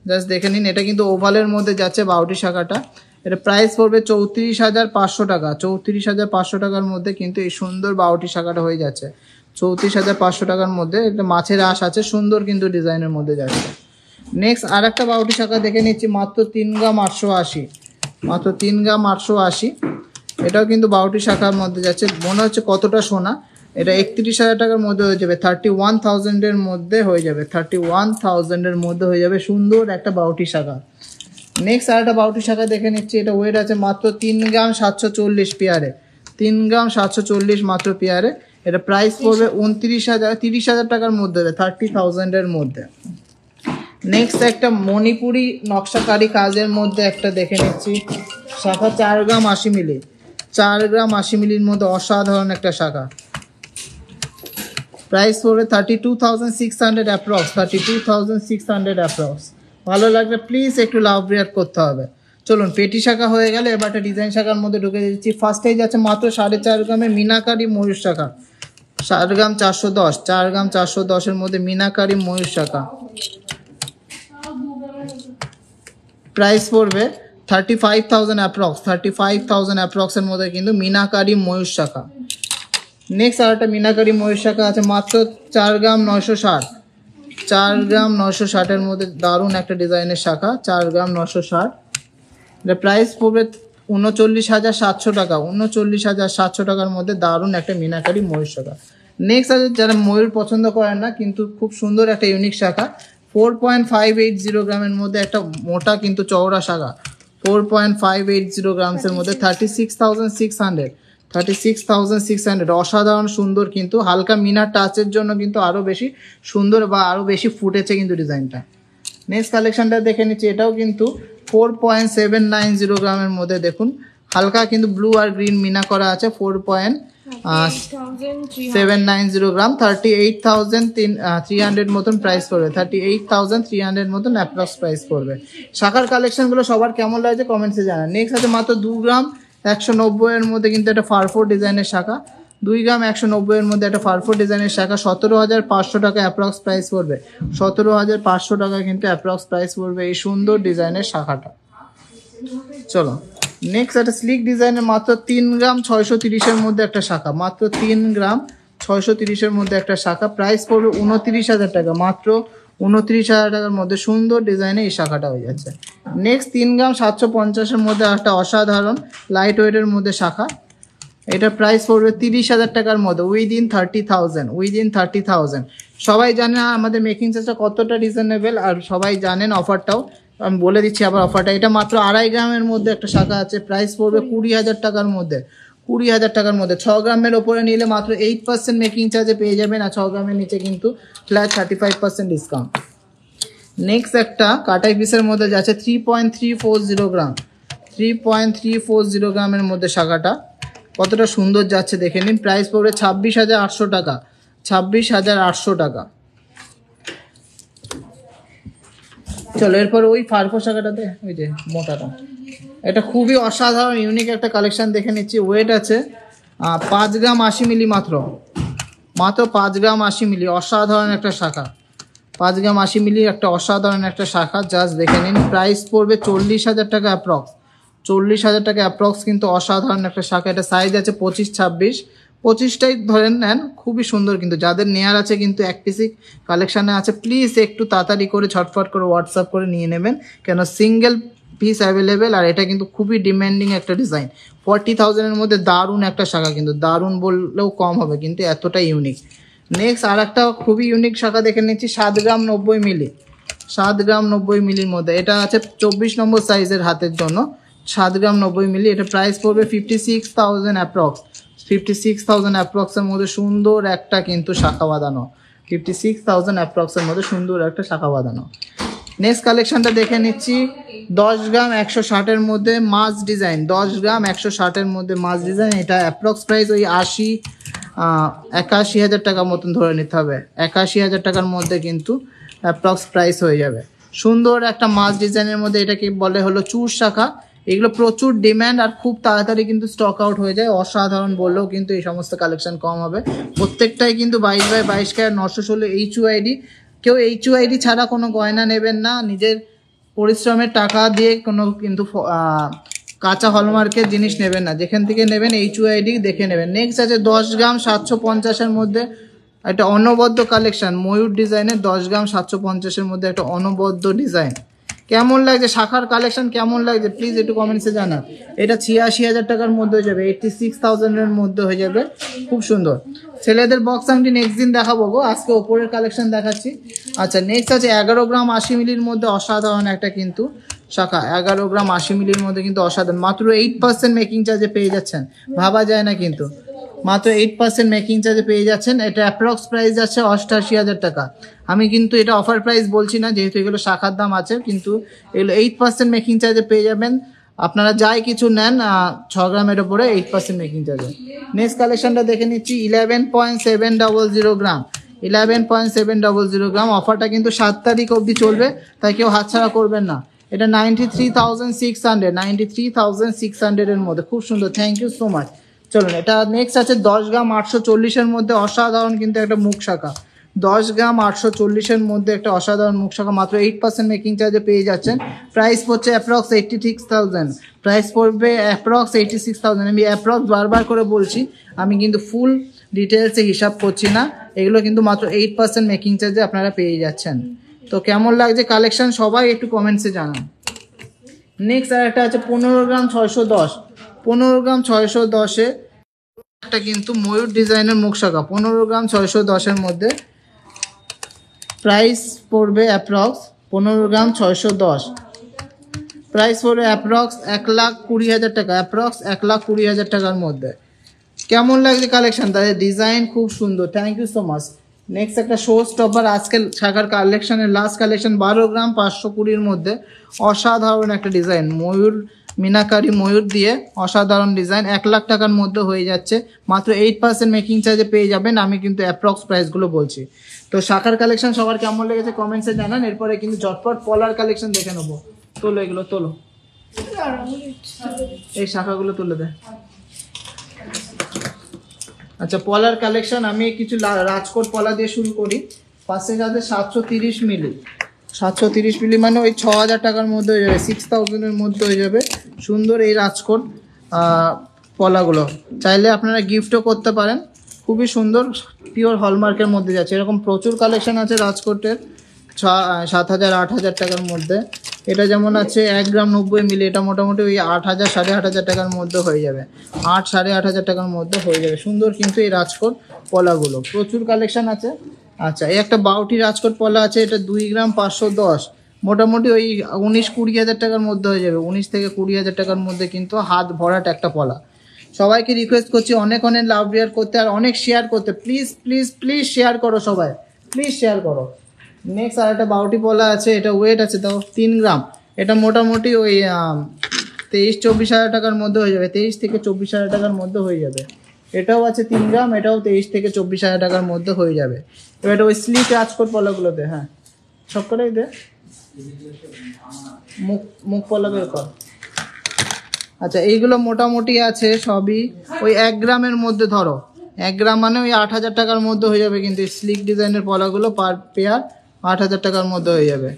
জাস্ট দেখে নিন। এটা কিন্তু ওভালের মধ্যে যাচ্ছে 62 শাখাটা। এটা প্রাইস পড়বে 34,500 টাকা, 34,500 টাকার মধ্যে কিন্তু এই সুন্দর 62 শাখাটা হয়ে যাচ্ছে। 34,500 টাকার মধ্যে একটা মাছের আঁশ আছে, সুন্দর কিন্তু ডিজাইনের মধ্যে যাচ্ছে। নেক্সট আর একটা 62 শাখা দেখে নিচ্ছি, মাত্র 3 গ্রাম 880, মাত্র 3 গ্রাম 880। এটাও কিন্তু 62 শাখার মধ্যে যাচ্ছে। মনে হচ্ছে কতটা সোনা, এটা 31,000 টাকার মধ্যে হয়ে যাবে, 31,000 এর মধ্যে হয়ে যাবে, 31,000 এর মধ্যে হয়ে যাবে। সুন্দর একটা 62 শাখা। নেক্সট আর একটা 62 শাখা দেখে নিচ্ছি, এটা ওয়েট আছে মাত্র 3 গ্রাম 740 পেয়ারে, 3 গ্রাম 740 মাত্র পেয়ারে। এটা প্রাইস পড়বে 30,000 টাকার মধ্যে, 30,000 এর মধ্যে। নেক্সট একটা মণিপুরি নকশাকারী কাজের মধ্যে একটা দেখে নিচ্ছি শাখা, 4 গ্রাম 80 মিলি, 4 গ্রাম 80 মিলির মধ্যে অসাধারণ একটা শাখা। প্রাইস পড়বে 32,600 অ্যাপ্রক্স, 32,600 অ্যাপ্রক্স। ভালো লাগলে প্লিজ একটু লাভ রিয়াক্ট করতে হবে। চলুন পেটি শাখা হয়ে গেলে এবার একটা ডিজাইন শাখার মধ্যে ঢুকে দিচ্ছি। ফার্স্টেই যাচ্ছে মাত্র 4.5 গ্রামের মিনাকারি ময়ূর শাখা, 4 গ্রাম 410, 4 গ্রাম 410-এর মধ্যে মিনাকারি ময়ূর শাখা। প্রাইস পড়বে 35,000 অ্যাপ্রক্স, 35,000 অ্যাপ্রক্সের মধ্যে কিন্তু মিনাকারি ময়ূর শাখা। নেক্সট আর একটা মিনাকারি ময়ূর শাখা আছে মাত্র 4 গ্রাম 960, 4 গ্রাম 960 মধ্যে দারুণ একটা ডিজাইনের শাখা, 4 গ্রাম 960। এটা প্রাইস পড়বে 39,700 টাকা। 39,700 টাকার মধ্যে দারুণ একটা মিনাকারি ময়ূর শাখা। নেক্সট আছে যারা ময়ূর পছন্দ করেন না কিন্তু খুব সুন্দর একটা ইউনিক শাখা, 4.580 গ্রামের মধ্যে একটা মোটা কিন্তু চওড়া শাখা, 4.580 গ্রামসের মধ্যে 36,600 অসাধারণ সুন্দর, কিন্তু হালকা মিনার টাচের জন্য কিন্তু আরও বেশি সুন্দর বা আরও বেশি ফুটেছে কিন্তু ডিজাইনটা। নেক্সট কালেকশনটা দেখে নিচ্ছি, এটাও কিন্তু 4.790 গ্রামের মধ্যে দেখুন হালকা কিন্তু ব্লু আর গ্রিন মিনা করা আছে, 4.790 গ্রাম, 38,300 মতন প্রাইস পড়বে, 38,300 মতন অ্যাপ্রক্স প্রাইস পড়বে। শাখার কালেকশনগুলো সবার কেমন লাগছে কমেন্টসে জানান। নেক্সট আছে মাত্র 2 গ্রাম 190 এর মধ্যে কিন্তু একটা ফারফোর ডিজাইনের শাখা, 2 গ্রাম 190 এর মধ্যে একটা ফারফোর ডিজাইনের শাখা, 17,500 টাকা অ্যাপ্রক্স প্রাইস পড়বে, 17,500 টাকা কিন্তু অ্যাপ্রক্স প্রাইস পড়বে এই সুন্দর ডিজাইনের শাখাটা। চলো নেক্সট একটা স্লিক ডিজাইনের মাত্র 3 গ্রাম 630 এর মধ্যে একটা শাখা, মাত্র 3 গ্রাম 630 এর মধ্যে একটা শাখা, প্রাইস পড়বে 29,000 টাকা, মাত্র 29,000 টাকার মধ্যে সুন্দর ডিজাইনে এই শাখাটা হয়ে যাচ্ছে। নেক্সট 3 গ্রাম 750 এর মধ্যে একটা অসাধারণ লাইট ওয়েটের মধ্যে শাখা, এটা প্রাইস পড়বে 30,000 টাকার মধ্যে, উইদিন 30,000। সবাই জানে আমাদের মেকিং চার্জটা কতটা রিজনেবল, আর সবাই জানেন অফারটাও আমি বলে দিচ্ছি আবার অফারটা। এটা মাত্র 2.5 গ্রামের মধ্যে একটা শাখা আছে, প্রাইস পড়বে 20,000 টাকার মধ্যে, 20,000 টাকার মধ্যে। 6 গ্রামের ওপরে নিলে মাত্র 8% মেকিং চার্জে পেয়ে যাবেন, আর 6 গ্রামের নিচে কিন্তু ফ্ল্যাট 35% ডিসকাউন্ট। নেক্সট একটা কাটাই পিসের মধ্যে যাচ্ছে 3.340 গ্রাম, 3.340 গ্রামের মধ্যে শাখাটা কতটা সুন্দর যাচ্ছে দেখে নিন, প্রাইস পড়বে 26,800 টাকা, 26,800 টাকা। চলো এরপর ওই ফারফো শাখাটাতে ওই যে মোটাটা, এটা খুবই অসাধারণ ইউনিক একটা কালেকশন দেখে নিচ্ছি। ওয়েট আছে 5 গ্রাম 80 মিলি, মাত্র 5 গ্রাম 80 মিলি, অসাধারণ একটা শাখা, 5 গ্রাম 80 মিলি একটা অসাধারণ একটা শাখা, জাস্ট দেখে নিন। প্রাইস পড়বে 40,000 টাকা অ্যাপ্রক্স, 40,000 টাকা অ্যাপ্রক্স, কিন্তু অসাধারণ একটা শাখা। এটা সাইজ আছে 25-26, 25টাই ধরেন নেন, খুবই সুন্দর। কিন্তু যাদের নেয়ার আছে কিন্তু এক পিসি কালেকশানে আছে, প্লিজ একটু তাড়াতাড়ি করে ছটফট করে হোয়াটসঅ্যাপ করে নিয়ে নেবেন, কেন সিঙ্গেল পিস অ্যাভেলেবেল, আর এটা কিন্তু খুবই ডিমান্ডিং একটা ডিজাইন। 40,000-এর মধ্যে দারুণ একটা শাখা, কিন্তু দারুণ বললেও কম হবে, কিন্তু এতটা ইউনিক। নেক্সট আর একটা খুবই ইউনিক শাখা দেখে নিচ্ছি, 7 গ্রাম 90 মিলি, 7 গ্রাম 90 মিলির মধ্যে, এটা আছে 24 নম্বর সাইজের হাতের জন্য, 7 গ্রাম 90 মিলি। এটা প্রাইস পড়বে 56,000 অ্যাপ্রক্স, 56,000 অ্যাপ্রক্সের মধ্যে সুন্দর একটা কিন্তু শাখা বাঁধানো, 56,000 অ্যাপ্রক্সের মধ্যে সুন্দর একটা শাখা বাঁধানো। নেক্সট কালেকশনটা দেখে নিচ্ছি 10 গ্রাম 160-এর মধ্যে মাছ ডিজাইন, 10 গ্রাম 160-এর মধ্যে মাছ ডিজাইন। এটা অ্যাপ্রক্স প্রাইস ওই 81,000 টাকার মতন ধরে নিতে হবে, 81,000 টাকার মধ্যে কিন্তু অ্যাপ্রক্স প্রাইস হয়ে যাবে। সুন্দর একটা মাছ ডিজাইনের মধ্যে, এটাকে বলে হলো চুর শাখা। এগুলো প্রচুর ডিম্যান্ড আর খুব তাড়াতাড়ি কিন্তু স্টক আউট হয়ে যায়, অসাধারণ বললেও কিন্তু এই সমস্ত কালেকশন কম হবে। প্রত্যেকটাই কিন্তু 22x22 ক্যারেট 916 HUID। কেউ HUID ছাড়া কোনো গয়না নেবেন না, নিজের পরিশ্রমের টাকা দিয়ে কোনো কিন্তু কাঁচা হলমার্কের জিনিস নেবেন না, যেখান থেকে নেবেন HUID দেখে নেবেন। নেক্সট আছে 10 গ্রাম 750-এর মধ্যে একটা অনবদ্য কালেকশন, ময়ূর ডিজাইনের 10 গ্রাম 750-এর মধ্যে একটা অনবদ্য ডিজাইন। কেমন লাগছে শাখার কালেকশন, কেমন লাগছে প্লিজ একটু কমেন্টসে জানান। এটা 86,000 টাকার মধ্যে হয়ে যাবে, 86,000-এর মধ্যে হয়ে যাবে, খুব সুন্দর। ছেলেদের বক্স আংটি নেক্সট দিন দেখাবো গো, আজকে ওপরের কালেকশন দেখাচ্ছি। আচ্ছা নেক্সট আছে 11 গ্রাম 80 মিলির মধ্যে অসাধারণ একটা কিন্তু শাখা, 11 গ্রাম 80 মিলির মধ্যে কিন্তু অসাধারণ, মাত্র 8% মেকিং চার্জে পেয়ে যাচ্ছেন, ভাবা যায় না কিন্তু, মাত্র 8% মেকিং চার্জে পেয়ে যাচ্ছেন। এটা অ্যাপ্রক্স প্রাইস আছে 88,000 টাকা। আমি কিন্তু এটা অফার প্রাইস বলছি না, যেহেতু এগুলো শাখার দাম আছে, কিন্তু এগুলো 8% মেকিং চার্জে পেয়ে যাবেন। আপনারা যাই কিছু নেন 6 গ্রামের ওপরে 8% মেকিং চার্জে। নেক্সট কালেকশনটা দেখে নিচ্ছি 11.700 গ্রাম, 11.700 গ্রাম। অফারটা কিন্তু 7 তারিখ অবধি চলবে, তাই কেউ হাতছাড়া করবেন না। এটা 93,600-এর মধ্যে, খুব সুন্দর, থ্যাংক ইউ সো মাচ। চলুন এটা নেক্সট আছে 10 গ্রাম 840-এর মধ্যে অসাধারণ কিন্তু একটা মুখ শাখা, 10 গ্রাম 840-এর মধ্যে একটা অসাধারণ মুখ শাখা, মাত্র 8% মেকিং চার্জে পেয়ে যাচ্ছেন। প্রাইস পড়ছে অ্যাপ্রক্স 86,000, প্রাইস পড়বে অ্যাপ্রক্স 86,000। আমি অ্যাপ্রক্স বারবার করে বলছি, আমি কিন্তু ফুল ডিটেলসে হিসাব করছি না, এগুলো কিন্তু মাত্র 8% মেকিং চার্জে আপনারা পেয়ে যাচ্ছেন। তো কেমন লাগছে কালেকশন সবাই একটু কমেন্টসে জানান। নেক্সট আর একটা আছে 15 গ্রাম 610, 15 গ্রাম 610-এ একটা কিন্তু ময়ূর ডিজাইনের মুখ শাখা 15 গ্রাম 610-এর মধ্যে প্রাইস পড়বে অ্যাপ্রক্স 15 গ্রাম 610, প্রাইস পড়বে অ্যাপ্রক্স 1,20,000 টাকা, অ্যাপ্রক্স 1,20,000 টাকার মধ্যে। কেমন লাগছে কালেকশন? তাদের ডিজাইন খুব সুন্দর, thank you so much. Next একটা শো স্টপার আজকের শাখার কালেকশনের লাস্ট কালেকশন 12 গ্রাম 520-র মধ্যে অসাধারণ একটা ডিজাইন, ময়ূর মিনাকারি ময়ূর দিয়ে অসাধারণ ডিজাইন, 1,00,000 টাকার মধ্যে হয়ে যাচ্ছে, মাত্র 8% মেকিং চার্জে পেয়ে যাবেন। আমি কিন্তু অ্যাপ্রক্স প্রাইসগুলো বলছি। তো শাখার কালেকশন সবার কেমন লেগেছে কমেন্টসে জানান। এরপরে কিন্তু ঝটপট পলার কালেকশন দেখে নেবো। তোলো এগুলো তোলো, এই শাখাগুলো তুলে দেয়। আচ্ছা পলার কালেকশন আমি কিছু রাজকোট পলা দিয়ে শুরু করি। ফার্স্টে যাতে 730 মিলি, 730 মিলি মানে ওই 6,000 টাকার মধ্যে হয়ে যাবে, 6,000-এর মধ্যে হয়ে যাবে। সুন্দর এই রাজকোট পলাগুলো চাইলে আপনারা গিফটও করতে পারেন, খুবই সুন্দর পিওর হলমার্কের মধ্যে যাচ্ছে। এরকম প্রচুর কালেকশন আছে রাজকোটের 7,000 8,000 টাকার মধ্যে। এটা যেমন আছে 1 গ্রাম 90 মিলি, এটা মোটামুটি ওই 8,000 8,500 টাকার মধ্যে হয়ে যাবে, 8,000 টাকার মধ্যে হয়ে যাবে। সুন্দর কিন্তু এই রাজকোট পলাগুলো প্রচুর কালেকশন আছে। আচ্ছা এই একটা বাউটি রাজকোট পলা আছে, এটা 2 গ্রাম 510, মোটামুটি ওই 19-20,000 টাকার মধ্যে হয়ে যাবে, 19 থেকে 20,000 টাকার মধ্যে কিন্তু হাত ভরাট একটা পলা। সবাইকে রিকোয়েস্ট করছি অনেক অনেক লাভ রেয়ার করতে আর অনেক শেয়ার করতে, প্লিজ প্লিজ প্লিজ শেয়ার করো সবাই, প্লিজ শেয়ার করো। নেক্সট আর একটা বাউটি পলা আছে, এটা ওয়েট আছে তাও 3 গ্রাম, এটা মোটামুটি ওই 23-24,000 টাকার মধ্যে হয়ে যাবে, 23 থেকে 24,000 টাকার মধ্যে হয়ে যাবে। এটাও আছে 3 গ্রাম, এটাও 23 থেকে 24,000 টাকার মধ্যে হয়ে যাবে। এবার এটা ওই স্লিপ রাজকোট পলাগুলোতে, হ্যাঁ সব কটাই দে, মুখ পলা বের কর। আচ্ছা এইগুলো মোটামুটি আছে সবই ওই 1 গ্রামের মধ্যে, ধরো 1 গ্রাম মানে ওই 8,000 টাকার মধ্যে হয়ে যাবে। কিন্তু স্লিক ডিজাইনের পলাগুলো পার পেয়ার 8,000 টাকার মধ্যে হয়ে যাবে।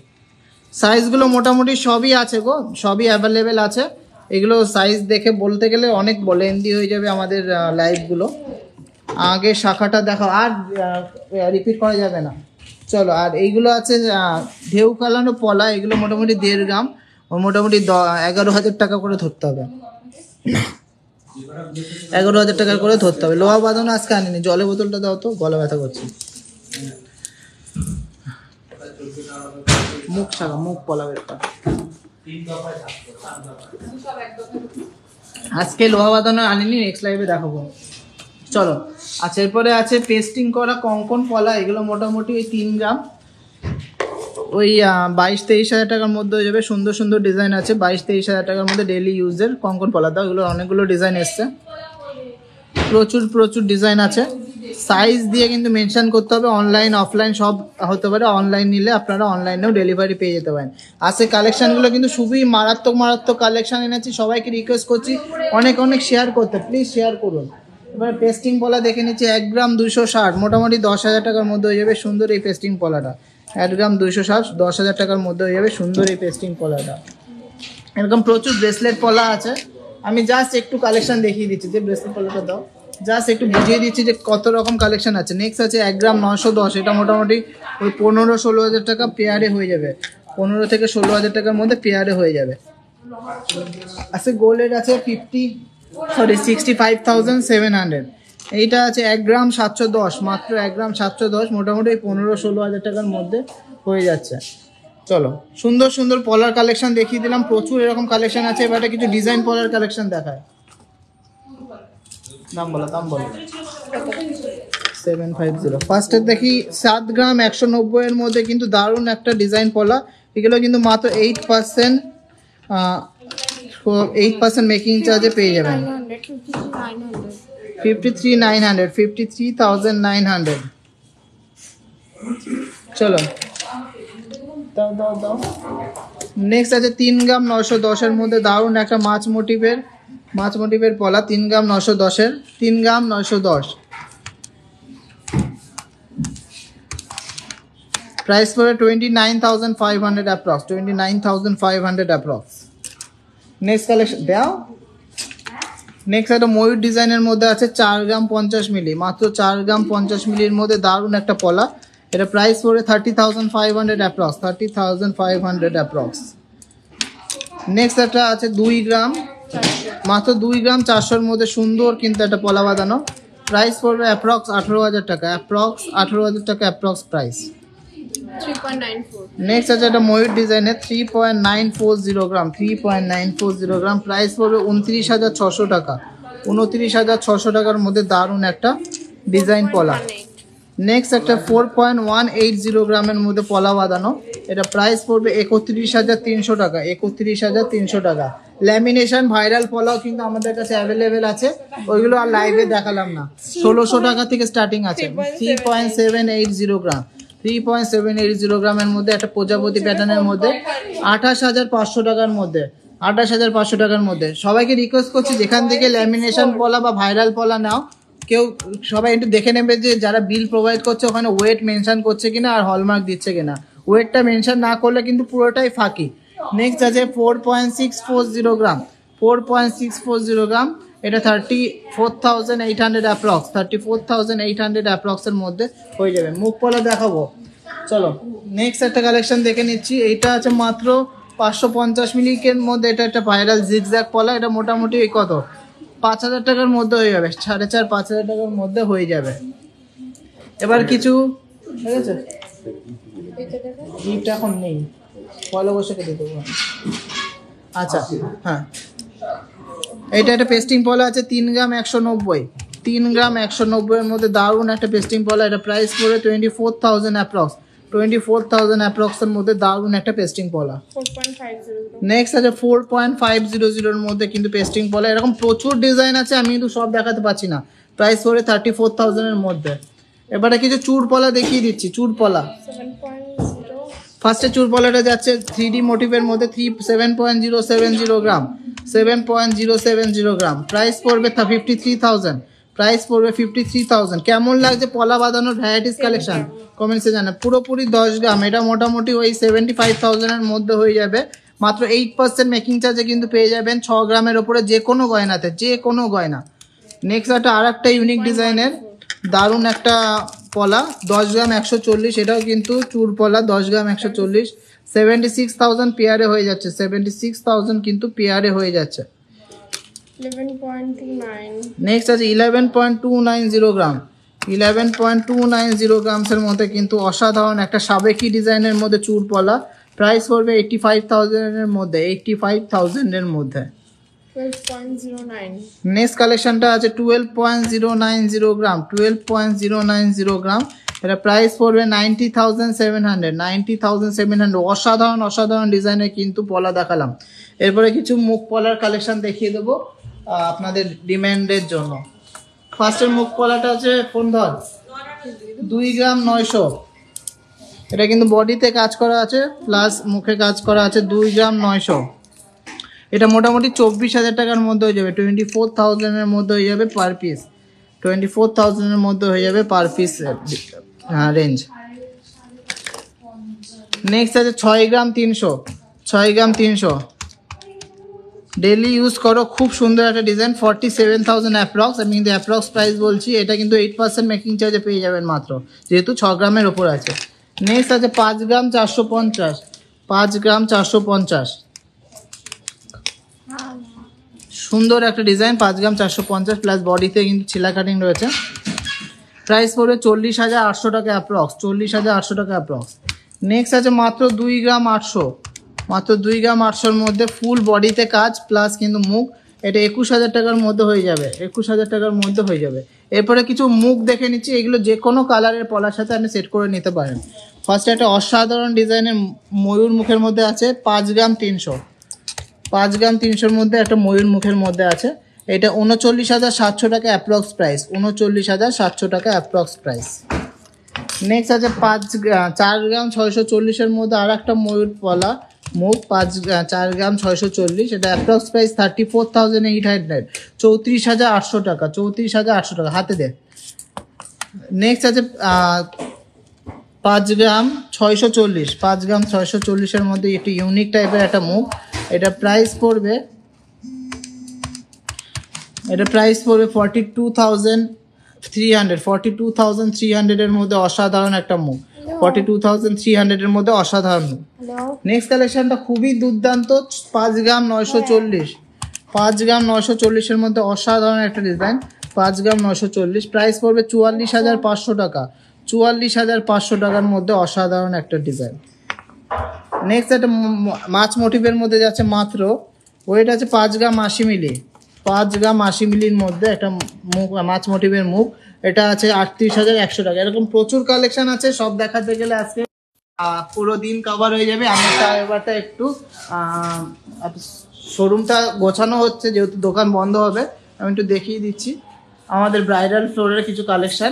সাইজগুলো মোটামুটি সবই আছে গো, সবই অ্যাভেলেবেল আছে। এগুলো সাইজ দেখে বলতে গেলে অনেক লেন্দি হয়ে যাবে আমাদের লাইভগুলো। আগে শাখাটা দেখো, আর রিপিট করা যাবে না। চলো আর এইগুলো আছে ঢেউ কালানো পলা, এগুলো মোটামুটি 1.5 গ্রাম, ও মোটামুটি 11,000 টাকা করে ধরতে হবে, 11,000 টাকা করে ধরতে হবে। লোহা বাঁধানো আজকে আনিনি, জলের বোতলটা দাও তো, গলা ব্যথা করছে। মুখ শাখা মুখ পলা বের কর। আজকে লোহা বাঁধানো আনিনি, নেক্সট লাইভে দেখাবো। চলো আচ্ছা এরপরে আছে পেস্টিং করা কঙ্কন পলা, এগুলো মোটামুটি ওই 3 গ্রাম, ওই 22-23,000 টাকার মধ্যে হয়ে যাবে। সুন্দর সুন্দর ডিজাইন আছে, 22-23,000 টাকার মধ্যে ডেইলি ইউজের কঙ্কন পলা দাও। এগুলো অনেকগুলো ডিজাইন এসছে, প্রচুর প্রচুর ডিজাইন আছে। সাইজ দিয়ে কিন্তু মেনশন করতে হবে, অনলাইন অফলাইন সব হতে পারে। অনলাইন নিলে আপনারা অনলাইনেও ডেলিভারি পেয়ে যেতে পারেন। আর সেই কালেকশানগুলো কিন্তু খুবই মারাত্মক মারাত্মক কালেকশান এনেছি। সবাইকে রিকোয়েস্ট করছি অনেক অনেক শেয়ার করতে, প্লিজ শেয়ার করুন। এবার পেস্টিং পলা দেখে নিচ্ছি 1 গ্রাম 260, মোটামুটি 10,000 টাকার মধ্যে হয়ে যাবে। সুন্দর এই পেস্টিং পলাটা 1 গ্রাম 260, 10,000 টাকার মধ্যে হয়ে যাবে। সুন্দর এই পেস্টিং পলাটা। এরকম প্রচুর ব্রেসলেট পলা আছে, আমি জাস্ট একটু কালেকশন দেখিয়ে দিচ্ছি। যে ব্রেসলেট পলাটা দাও, জাস্ট একটু বুঝিয়ে দিচ্ছি যে কত রকম কালেকশন আছে। নেক্সট আছে 1 গ্রাম 910, এটা মোটামুটি ওই 15-16,000 টাকা পেয়ারে হয়ে যাবে, 15 থেকে 16,000 টাকার মধ্যে পেয়ারে হয়ে যাবে। আছে গোল্ডের আছে 65,700, এইটা আছে 1 গ্রাম 710, মাত্র 1 গ্রাম 710, মোটামুটি 15-16,000 টাকার মধ্যে হয়ে যাচ্ছে। চলো সুন্দর সুন্দর পলার কালেকশন দেখিয়ে দিলাম, প্রচুর এরকম কালেকশন আছে। এবারে কিছু ডিজাইন পলার কালেকশন দেখায়। দাম বলো, দাম বলো। 750। ফার্স্টে দেখি 7 গ্রাম 190 এর মধ্যে কিন্তু দারুণ একটা ডিজাইন পলা। এগুলো কিন্তু মাত্র 8% মেকিং চার্জে পেয়ে যাবেন। 53,900, 53,900। চলো দাও দাও দাও। নেক্সট আছে 3 গ্রাম 910 এর মধ্যে দারুণ একটা মাছ মোটিভের পলা, 3 গ্রাম 910-এর, 3 গ্রাম 910। প্রাইস পড়ে 29,500 অ্যাপ্রক্স, 29,500 অ্যাপ্রক্স। নেক্সট কালেকশন দাও, নেক্সট একটা ময়ূর ডিজাইনের মধ্যে আছে 4 গ্রাম 50 মিলি, মাত্র 4 গ্রাম 50 মিলির মধ্যে দারুণ একটা পলা। এটা প্রাইস পড়বে 30,500 অ্যাপ্রক্স, 30,500 অ্যাপ্রক্স। নেক্সট একটা আছে 2 গ্রাম, মাত্র 2 গ্রাম 400-র মধ্যে সুন্দর কিন্তু একটা পলা বাঁধানো। প্রাইস পড়বে অ্যাপ্রক্স 18,000 টাকা, অ্যাপ্রক্স 18,000 টাকা অ্যাপ্রক্স প্রাইস। 3.94 নেক্সট আছে একটা ময়ূর ডিজাইনের 3.940 গ্রাম, 3.940 গ্রাম। প্রাইস পড়বে 29,600 টাকা, 29,600 টাকার মধ্যে দারুণ একটা ডিজাইন পলা। নেক্সট একটা 4.180 গ্রামের মধ্যে পলা বাঁধানো। এটা প্রাইস পড়বে 31,300 টাকা, 31,300 টাকা। ল্যামিনেশন ভাইরাল পলাও কিন্তু আমাদের কাছে অ্যাভেলেবেল আছে, ওইগুলো আর লাইভে দেখালাম না। 1,600 টাকা থেকে স্টার্টিং আছে। 3.780 গ্রাম, 3.780 গ্রামের মধ্যে একটা প্রজাপতি প্যাটার্নের মধ্যে 28,500 টাকার মধ্যে, 28,500 টাকার মধ্যে। সবাইকে রিকোয়েস্ট করছি যেখান থেকে ল্যামিনেশন পলা বা ভাইরাল পলা নাও, কেউ সবাই একটু দেখে নেবে যে যারা বিল প্রোভাইড করছে ওখানে ওয়েট মেনশন করছে কিনা আর হলমার্ক দিচ্ছে কিনা। ওয়েটটা মেনশন না করলে কিন্তু পুরোটাই ফাঁকি। নেক্সট আছে 4.640 গ্রাম, 4.640 গ্রাম। এটা 34,800 অ্যাপ্রক্স, 34,800 অ্যাপ্রক্সের মধ্যে হয়ে যাবে। মুখ পলা দেখাবো, চলো নেক্সট একটা কালেকশন দেখে নিচ্ছি। এইটা আছে মাত্র 550 মিলিকের মধ্যে। এটা একটা ভাইরাল জিগজ্যাগ পলা। এটা মোটামুটি এই কত 5,000 টাকার মধ্যে হয়ে যাবে, 4,500-5,000 টাকার মধ্যে হয়ে যাবে। এবার কিছু ঠিক আছে, গিফট এখন নেই, পয়লা বসে কেটে দেবো। আচ্ছা হ্যাঁ, এটা একটা পেস্টিং পলা আছে 3 গ্রাম 190, 3 গ্রাম 190 এর মধ্যে দারুণ একটা পেস্টিং পলা। এটা প্রাইস পড়ে 24,000 অ্যাপ্রক্স, 24,000 অ্যাপ্রক্স এর মধ্যে দারুণ একটা পেস্টিং পলা। 4.50 নেক্সট আছে 4.500 এর মধ্যে কিন্তু পেস্টিং পলা। এরকম প্রচুর ডিজাইন আছে, আমি কিন্তু সব দেখাতে পারছি না। প্রাইস পড়ে 34,000 এর মধ্যে। এবারে কিছু চুর পলা দেখিয়ে দিচ্ছি। চুর পলা 7.0 ফার্স্টে চুর পলাটা যাচ্ছে 3D মোটিভের মধ্যে 7.070 গ্রাম, 7.070 গ্রাম। প্রাইস পড়বে 53,000, প্রাইস পড়বে 53,000। কেমন লাগছে পলা বাঁধানোর ভ্যারাইটিস কালেকশন কমেন্টসে জানান। পুরোপুরি 10 গ্রাম, এটা মোটামুটি ওই 75,000 এর মধ্যে হয়ে যাবে। মাত্র 8% মেকিং চার্জে কিন্তু পেয়ে যাবেন 6 গ্রামের ওপরে যে কোনো গয়নাতে, যে কোনো গয়না। নেক্সট একটা আর একটা ইউনিক ডিজাইনের দারুণ একটা পলা 10 গ্রাম 140, এটাও কিন্তু চুর পলা 10 গ্রাম 140, 76,000 পেয়ারে হয়ে যাচ্ছে, 76,000 কিন্তু পেয়ারে হয়ে যাচ্ছে। 11.29 নেক্সট আছে 11.290 গ্রাম, 11.290 গ্রামসের মধ্যে কিন্তু অসাধারণ একটা সাবেকি ডিজাইনের মধ্যে চুর পলা। প্রাইস পড়বে 85,000 এর মধ্যে, 85,000 এর মধ্যে। 12.09 নেক্সট কালেকশনটা আছে 12.090 গ্রাম, 12.090 গ্রাম। এটা প্রাইস পড়বে 90,700, 90,700। অসাধারণ অসাধারণ ডিজাইনের কিন্তু পলা দেখালাম। এরপরে কিছু মুখ পলার কালেকশন দেখিয়ে দেবো আপনাদের ডিমান্ডের জন্য। ফার্স্টের মুখ পলাটা আছে ফোন ধর 2 গ্রাম 900। এটা কিন্তু বডিতে কাজ করা আছে প্লাস মুখে কাজ করা আছে। 2 গ্রাম 900, এটা মোটামুটি 24,000 টাকার মধ্যে হয়ে যাবে, 24,000 এর মধ্যে হয়ে যাবে পার পিস, 24,000 এর মধ্যে হয়ে যাবে পার পিস রেঞ্জ। নেক্সট আছে 6 গ্রাম 300, 6 গ্রাম 300। ডেলি ইউজ করো, খুব সুন্দর একটা ডিজাইন, 47,000 অ্যাপ্রক্স। আমি কিন্তু অ্যাপ্রক্স প্রাইস বলছি, এটা কিন্তু 8% মেকিং চার্জে পেয়ে যাবেন মাত্র, যেহেতু 6 গ্রামের ওপর আছে। নেক্সট আছে 5 গ্রাম 450, 5 গ্রাম 450। সুন্দর একটা ডিজাইন, 5 গ্রাম 450 প্লাস বডিতে কিন্তু ছিলা কাটিং রয়েছে। প্রাইস পড়বে 40,800 টাকা অ্যাপ্রক্স, 40,800 টাকা অ্যাপ্রক্স। নেক্সট আছে মাত্র 2 গ্রাম 800, মাত্র 2 গ্রাম 800-র মধ্যে ফুল বডিতে কাজ প্লাস কিন্তু মুখ। এটা 21,000 টাকার মধ্যে হয়ে যাবে, 21,000 টাকার মধ্যে হয়ে যাবে। এরপরে কিছু মুখ দেখে নিচ্ছি, এগুলো যে কোনো কালারের পলার সাথে আপনি সেট করে নিতে পারেন। ফার্স্টে একটা অসাধারণ ডিজাইনের ময়ূর মুখের মধ্যে আছে 5 গ্রাম 300, 5 গ্রাম 300-র মধ্যে একটা ময়ূর মুখের মধ্যে আছে। এটা 39,700 টাকা অ্যাপ্রক্স প্রাইস, 39,700 টাকা অ্যাপ্রক্স প্রাইস। নেক্সট আছে 4 গ্রাম 640-এর মধ্যে আর একটা ময়ূর পলা মুখ, 4 গ্রাম 640। এটা অ্যাপ্রক্স প্রাইস 34,800, 34,800 টাকা, 34,800 টাকা হাতে দে। নেক্সট আছে 5 গ্রাম 640, 5 গ্রাম 640-এর মধ্যে একটু ইউনিক টাইপের একটা মুখ। এটা প্রাইস পড়বে এটা প্রাইস পড়বে 42,300। 42,300 এর মধ্যে অসাধারণ একটা মুখ। 42,300 এর মধ্যে অসাধারণ মুখ। নেক্সট কালেকশনটা খুবই দুর্দান্ত, 5 গ্রাম 940। 5 গ্রাম 940 এর মধ্যে অসাধারণ একটা ডিজাইন। 5 গ্রাম 940, প্রাইস পড়বে 44,500 টাকা। 44,500 টাকার মধ্যে অসাধারণ একটা ডিজাইন। নেক্সট একটা মাছ মোটিভের মধ্যে যাচ্ছে, মাত্র ওয়েট আছে 5 গ্রাম 80 মিলি। 5 গ্রাম 80 মিলির মধ্যে একটা মুখ, মাছ মোটিভের মুখ। এটা আছে 38,100 টাকা। এরকম প্রচুর কালেকশন আছে, সব দেখাতে গেলে আজকে পুরো দিন কভার হয়ে যাবে। আমি এবারটা একটু শোরুমটা গোছানো হচ্ছে, যেহেতু দোকান বন্ধ হবে। আমি একটু দেখিয়ে দিচ্ছি আমাদের ব্রাইডাল ফ্লোরের কিছু কালেকশন।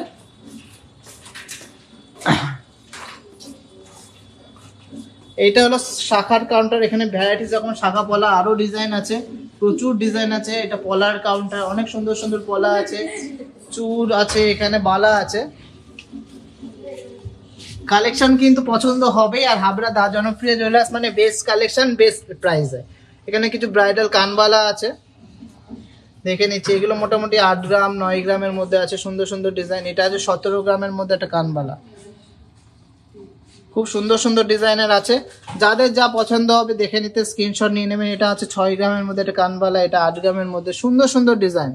এইটা হলো শাখার কাউন্টার। এখানে ভ্যারাইটিস রকম শাখা পলা, আরো ডিজাইন আছে, প্রচুর ডিজাইন আছে। এটা পলার কাউন্টার, অনেক সুন্দর সুন্দর পলা আছে, চূড় আছে, এখানে বালা আছে। কালেকশন কিন্তু পছন্দ হবে। আর হাবড়া দা জনপ্রিয় জুয়েলার্স মানে বেস্ট কালেকশন, বেস্ট প্রাইসে। এখানে কিছু ব্রাইডাল কানবালা আছে, দেখে নিচ্ছি। এগুলো মোটামুটি 8 গ্রাম 9 গ্রামের মধ্যে আছে, সুন্দর সুন্দর ডিজাইন। এটা আছে 17 গ্রামের মধ্যে একটা কানবালা, খুব সুন্দর সুন্দর ডিজাইনের আছে। যাদের যা পছন্দ হবে দেখে নিতে স্ক্রিনশট নিয়ে নেবেন। এটা আছে 6 গ্রামের মধ্যে একটা কানবালা, এটা 8 গ্রামের মধ্যে, সুন্দর সুন্দর ডিজাইন,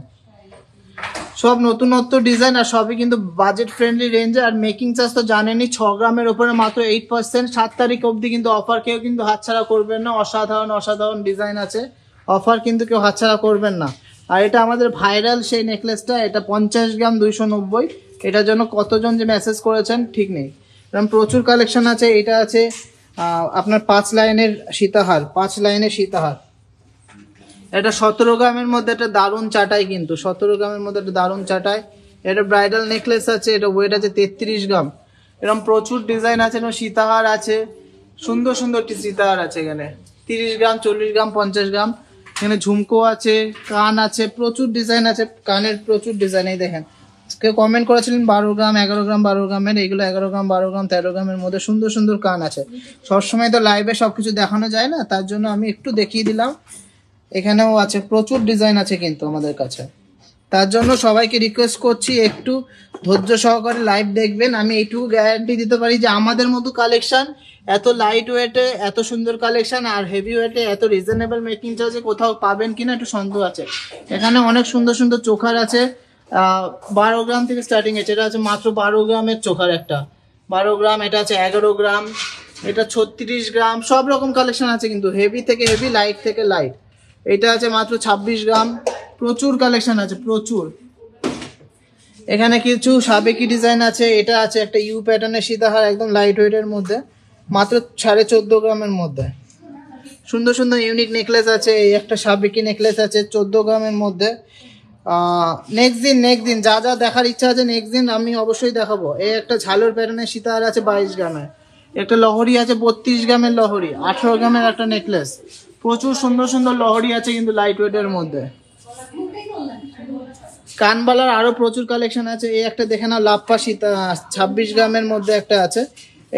সব নতুনত্ব ডিজাইন। আর সবই কিন্তু বাজেট ফ্রেন্ডলি রেঞ্জে। আর মেকিং চার্জ তো জানেনই, 6 গ্রামের উপরে মাত্র 8%। 7 তারিখ অবধি কিন্তু অফার কেউ কিন্তু হাতছাড়া করবেন না। অসাধারণ অসাধারণ ডিজাইন আছে, অফার কিন্তু কেউ হাতছাড়া করবেন না। আর এটা আমাদের ভাইরাল সেই নেকলেসটা, এটা 50 গ্রাম 290। এটার জন্য কতজন যে মেসেজ করেছেন ঠিক নেই, এরকম প্রচুর কালেকশন আছে। এটা আছে আপনার 5 লাইনের সীতাহার, 5 লাইনের সীতাহার। এটা 17 গ্রামের মধ্যে একটা দারুণ চাটাই, কিন্তু 17 গ্রামের মধ্যে একটা দারুণ চাটাই। এটা ব্রাইডাল নেকলেস আছে, এটা ওয়েট আছে 33 গ্রাম। এরকম প্রচুর ডিজাইন আছে, সীতাহার আছে, সুন্দর সুন্দর সীতাহার আছে এখানে 30 গ্রাম 40 গ্রাম 50 গ্রাম। এখানে ঝুমকো আছে, কান আছে, প্রচুর ডিজাইন আছে, কানের প্রচুর ডিজাইন। এই দেখেন, কেউ কমেন্ট করেছিলেন 12 গ্রাম 11 গ্রাম 12 গ্রামের, এইগুলো 11 গ্রাম 12 গ্রাম 13 গ্রামের মধ্যে সুন্দর সুন্দর কান আছে। সবসময় তো লাইভে সবকিছু দেখানো যায় না, তার জন্য আমি একটু দেখিয়ে দিলাম। এখানেও আছে, প্রচুর ডিজাইন আছে কিন্তু আমাদের কাছে। তার জন্য সবাইকে রিকোয়েস্ট করছি একটু ধৈর্য সহকারে লাইভ দেখবেন। আমি এইটুকু গ্যারান্টি দিতে পারি যে আমাদের মতো কালেকশন, এত লাইট ওয়েটে এত সুন্দর কালেকশন, আর হেভি ওয়েটে এত রিজনেবল মেকিং চার্জে কোথাও পাবেন কিনা একটু সন্দেহ আছে। এখানে অনেক সুন্দর সুন্দর চোখার আছে, 12 গ্রাম থেকে স্টার্টিং আছে। এটা আছে মাত্র 12 গ্রামের চোখার একটা, 12 গ্রাম। এটা আছে 11 গ্রাম, এটা 36 গ্রাম। সব রকম কালেকশন আছে কিন্তু, হেভি থেকে হেভি, লাইট থেকে লাইট। এটা আছে মাত্র 26 গ্রাম। প্রচুর কালেকশন আছে, প্রচুর। এখানে কিছু সাবেকি ডিজাইন আছে। এটা আছে একটা ইউ প্যাটার্নের সীতাহার, একদম লাইট ওয়েটের মধ্যে, মাত্র 14.5 গ্রামের মধ্যে। সুন্দর সুন্দর ইউনিক নেকলেস আছে। এই একটা সাবেকি নেকলেস আছে 14 গ্রামের মধ্যে। নেক্সট দিন যা যা দেখার ইচ্ছা আছে নেক্সট দিন আমি অবশ্যই দেখাবো। এই একটা ঝালোর প্যাটার্নের সীতাহার আছে 22 গ্রামের। একটা লহরি আছে 32 গ্রামের লহরি, 18 গ্রামের একটা নেকলেস। প্রচুর সুন্দর সুন্দর লহরি আছে কিন্তু লাইট ওয়েটের মধ্যে। কানবালার আরো প্রচুর কালেকশন আছে। এই একটা দেখে না, লাপ্পা সীতা 26 গ্রামের মধ্যে একটা আছে।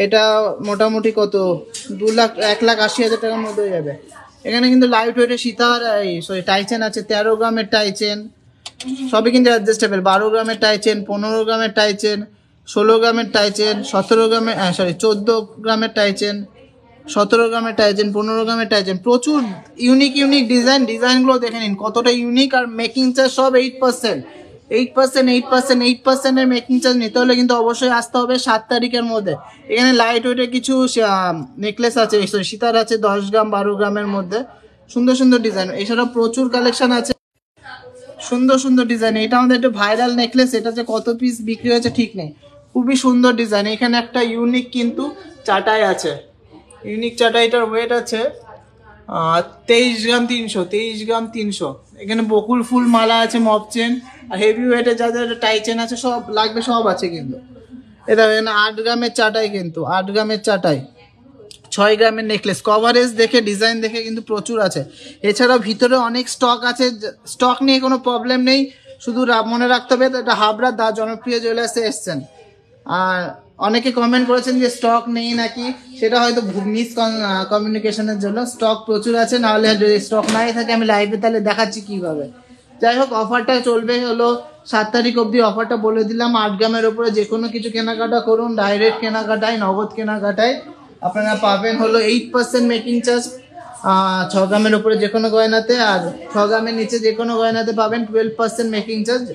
এটা মোটামুটি কত 1,80,000 টাকার মধ্যে হয়ে যাবে। এখানে কিন্তু লাইট ওয়েটের সীতাহার, সরি টাইচেন আছে 13 গ্রামের টাইচেন, সবই কিন্তু অ্যাডজাস্টেবল। 12 গ্রামের টাইচেন, 15 গ্রামের টাইচেন, 16 গ্রামের টাইচেন, 17 গ্রামের 14 গ্রামের টাইচেন, 17 গ্রামের টাইচেন, 15 গ্রামের টাইচেন। প্রচুর ইউনিক ইউনিক ডিজাইন। ডিজাইনগুলো দেখে নিন কতটা ইউনিক। আর মেকিং চার্জ সব 8%। 8% এর মেকিং চার্জ নিতে হলে কিন্তু অবশ্যই আসতে হবে 7 তারিখের মধ্যে। এখানে লাইট ওয়েটের কিছু নেকলেস আছে, সীতার আছে 10 গ্রাম 12 গ্রামের মধ্যে, সুন্দর সুন্দর ডিজাইন। এছাড়াও প্রচুর কালেকশন আছে, সুন্দর সুন্দর ডিজাইন। এটা আমাদের একটা ভাইরাল নেকলেস, এটা যে কত পিস বিক্রি হয়েছে ঠিক নেই, খুবই সুন্দর ডিজাইন। এখানে একটা ইউনিক কিন্তু চাটাই আছে, ইউনিক চাটাইটার ওয়েট আছে 23 গ্রাম 300, 23 গ্রাম 300। এখানে বকুল ফুল মালা আছে, মপ চেন, আর হেভি ওয়েটের যাদের টাই চেন আছে সব লাগবে, সব আছে কিন্তু। এটা এখানে 8 গ্রামের চাটাই, কিন্তু 8 গ্রামের চাটাই, 6 গ্রামের নেকলেস। কভারেজ দেখে ডিজাইন দেখে কিন্তু প্রচুর আছে। এছাড়াও ভিতরে অনেক স্টক আছে, স্টক নিয়ে কোনো প্রবলেম নেই। শুধু মনে রাখতে হবে এটা হাবড়া দা জনপ্রিয় জুয়েলার্সে এসছেন। আর অনেকে কমেন্ট করেছেন যে স্টক নেই নাকি, সেটা হয়তো মিস কমিউনিকেশনের জন্য। স্টক প্রচুর আছে, নাহলে যদি স্টক নাই থাকে আমি লাইভে তাহলে দেখাচ্ছি কিভাবে। যাই হোক, অফারটা চলবে হলো 7 তারিখ অবধি। অফারটা বলে দিলাম, 8 গ্রামের উপরে যে কোনো কিছু কেনাকাটা করুন, ডাইরেক্ট কেনাকাটায়, নগদ কেনাকাটায় আপনারা পাবেন হলো 8% মেকিং চার্জ 6 গ্রামের উপরে যে কোনো গয়নাতে, আর 6 গ্রামের নিচে যে কোনো গয়নাতে পাবেন 12% মেকিং চার্জ।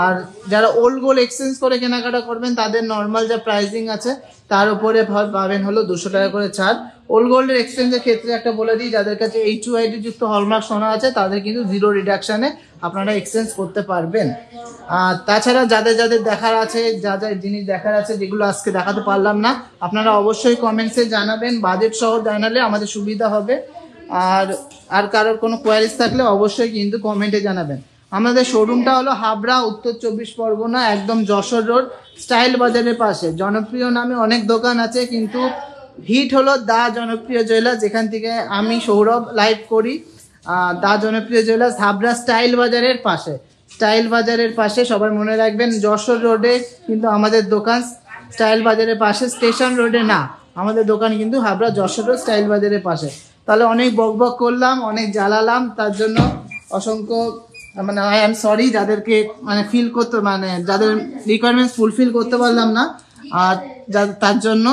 আর যারা ওল্ড গোল্ড এক্সচেঞ্জ করে কেনাকাটা করবেন তাদের নর্মাল যা প্রাইসিং আছে তার উপরে পাবেন হলো 200 টাকা করে ছাড়। ওল্ড গোল্ডের এক্সচেঞ্জের ক্ষেত্রে একটা বলে দিই, যাদের কাছে HUID যুক্ত হলমার্ক সোনা আছে তাদের কিন্তু 0 রিডাকশানে আপনারা এক্সচেঞ্জ করতে পারবেন। আর তাছাড়া যাদের যাদের দেখার আছে, যা যা জিনিস দেখার আছে যেগুলো আজকে দেখাতে পারলাম না, আপনারা অবশ্যই কমেন্টসে জানাবেন। বাজেট সহ জানালে আমাদের সুবিধা হবে। আর কারোর কোনো কোয়ারিজ থাকলে অবশ্যই কিন্তু কমেন্টে জানাবেন। আমাদের শোরুমটা হলো হাবড়া, উত্তর 24 পরগনা, একদম যশোর রোড, স্টাইল বাজারের পাশে। জনপ্রিয় নামে অনেক দোকান আছে, কিন্তু হিট হলো দা জনপ্রিয় জুয়েলার্স, যেখান থেকে আমি সৌরভ লাইভ করি। দা জনপ্রিয় জুয়েলার্স হাবড়া স্টাইল বাজারের পাশে, স্টাইল বাজারের পাশে সবাই মনে রাখবেন। যশোর রোডে কিন্তু আমাদের দোকান, স্টাইল বাজারের পাশে, স্টেশন রোডে না। আমাদের দোকান কিন্তু হাবড়া যশোর রোড স্টাইল বাজারের পাশে। তাহলে অনেক বকবক করলাম, অনেক জ্বালালাম, তার জন্য অসংখ্য মানে আই এম সরি যাদেরকে মানে ফিল করতে মানে যাদের রিকোয়ারমেন্টস ফুলফিল করতে পারলাম না, আর তার জন্য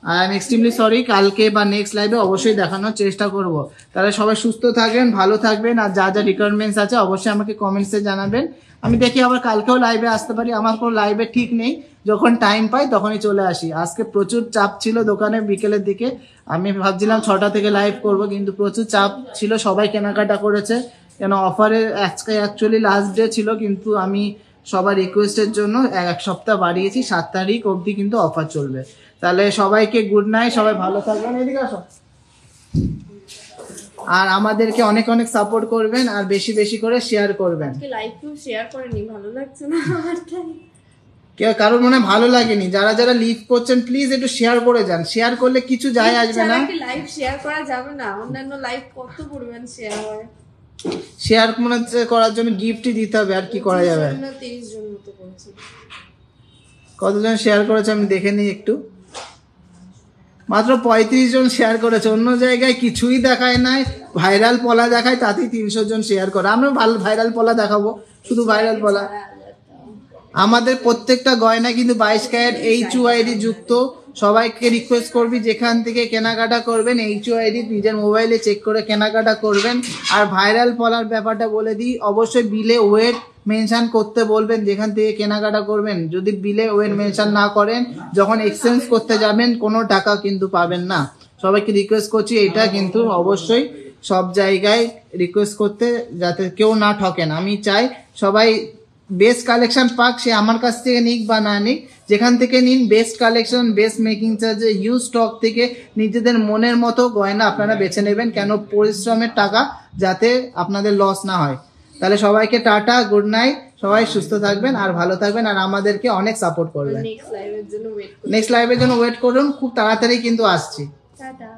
আই এম এক্সট্রিমলি সরি। কালকে বা নেক্সট লাইভে অবশ্যই দেখানোর চেষ্টা করব। তাহলে সবাই সুস্থ থাকবেন, ভালো থাকবেন, আর যা যা রিকোয়ারমেন্টস আছে অবশ্যই আমাকে কমেন্টসে জানাবেন। আমি দেখি আবার কালকেও লাইভে আসতে পারি, আমার কোনো লাইভে ঠিক নেই, যখন টাইম পাই তখনই চলে আসি। আজকে প্রচুর চাপ ছিল দোকানে বিকেলের দিকে, আমি ভাবছিলাম 6টা থেকে লাইভ করব, কিন্তু প্রচুর চাপ ছিল, সবাই কেনাকাটা করেছে। কেন অফারে আজকে অ্যাকচুয়ালি লাস্ট ডে ছিল, কিন্তু আমি সবার রিকোয়েস্টের জন্য 1 সপ্তাহ বাড়িয়েছি, 7 তারিখ অবধি কিন্তু অফার চলবে। তাহলে সবাইকে গুড নাইট, সবাই ভালো থাকবেন, এদিকে আসো। আর আমাদেরকে অনেক অনেক সাপোর্ট করবেন, আর বেশি বেশি করে শেয়ার করবেন। লাইক কেউ শেয়ার করেনি, ভালো লাগছে না আমার তাই। কেউ কারোর মনে ভালো লাগেনি, যারা যারা লিভ করছেন প্লিজ একটু শেয়ার করে যান। শেয়ার করলে কিছু যায় আসবে না। লাইভ শেয়ার করা যাবে না, অন্যান্য লাইভ কত পরিমাণ শেয়ার হয়। শেয়ার মনে হচ্ছে করার জন্য গিফটই দিতে হবে, আর কি করা যাবে। 30 জন মতো করেছে। কতজন শেয়ার করেছে আমি দেখে নিই একটু। মাত্র 35 জন শেয়ার করেছে। অন্য জায়গায় কিছুই দেখায় নাই, ভাইরাল পলা দেখায়, তাতেই 300 জন শেয়ার করে। আমরা ভালো ভাইরাল পলা দেখাবো, শুধু ভাইরাল পলা। আমাদের প্রত্যেকটা গয়না কিন্তু 22 ক্যারেট HUID যুক্ত। সবাইকে রিকোয়েস্ট করবি যেখান থেকে কেনাকাটা করবেন HUID নিজের মোবাইলে চেক করে কেনাকাটা করবেন। আর ভাইরাল পলার ব্যাপারটা বলে দিই, অবশ্যই বিলে ওয়েট মেনশন করতে বলবেন যেখান থেকে কেনাকাটা করবেন। যদি বিলে ওয়েট মেনশন না করেন, যখন এক্সচেঞ্জ করতে যাবেন কোনো টাকা কিন্তু পাবেন না। সবাইকে রিকোয়েস্ট করছি, এটা কিন্তু অবশ্যই সব জায়গায় রিকোয়েস্ট করতে, যাতে কেউ না ঠকেন। আমি চাই সবাই বেস্ট কালেকশন পাক, সে আমার কাছ থেকে নিক বা না নিক, যেখান থেকে নিন বেস্ট কালেকশন, বেস্ট মেকিং চার্জে, ইউজ স্টক থেকে নিজেদের মনের মতো গয়না আপনারা বেছে নেবেন। কেন পরিশ্রমের টাকা যাতে আপনাদের লস না হয়। তাহলে সবাইকে টাটা, গুড নাইট, সবাই সুস্থ থাকবেন আর ভালো থাকবেন, আর আমাদেরকে অনেক সাপোর্ট করবেন। নেক্সট লাইভের জন্য ওয়েট করুন। নেক্সট লাইভের জন্য ওয়েট করুন, খুব তাড়াতাড়ি কিন্তু আসছি। টাটা।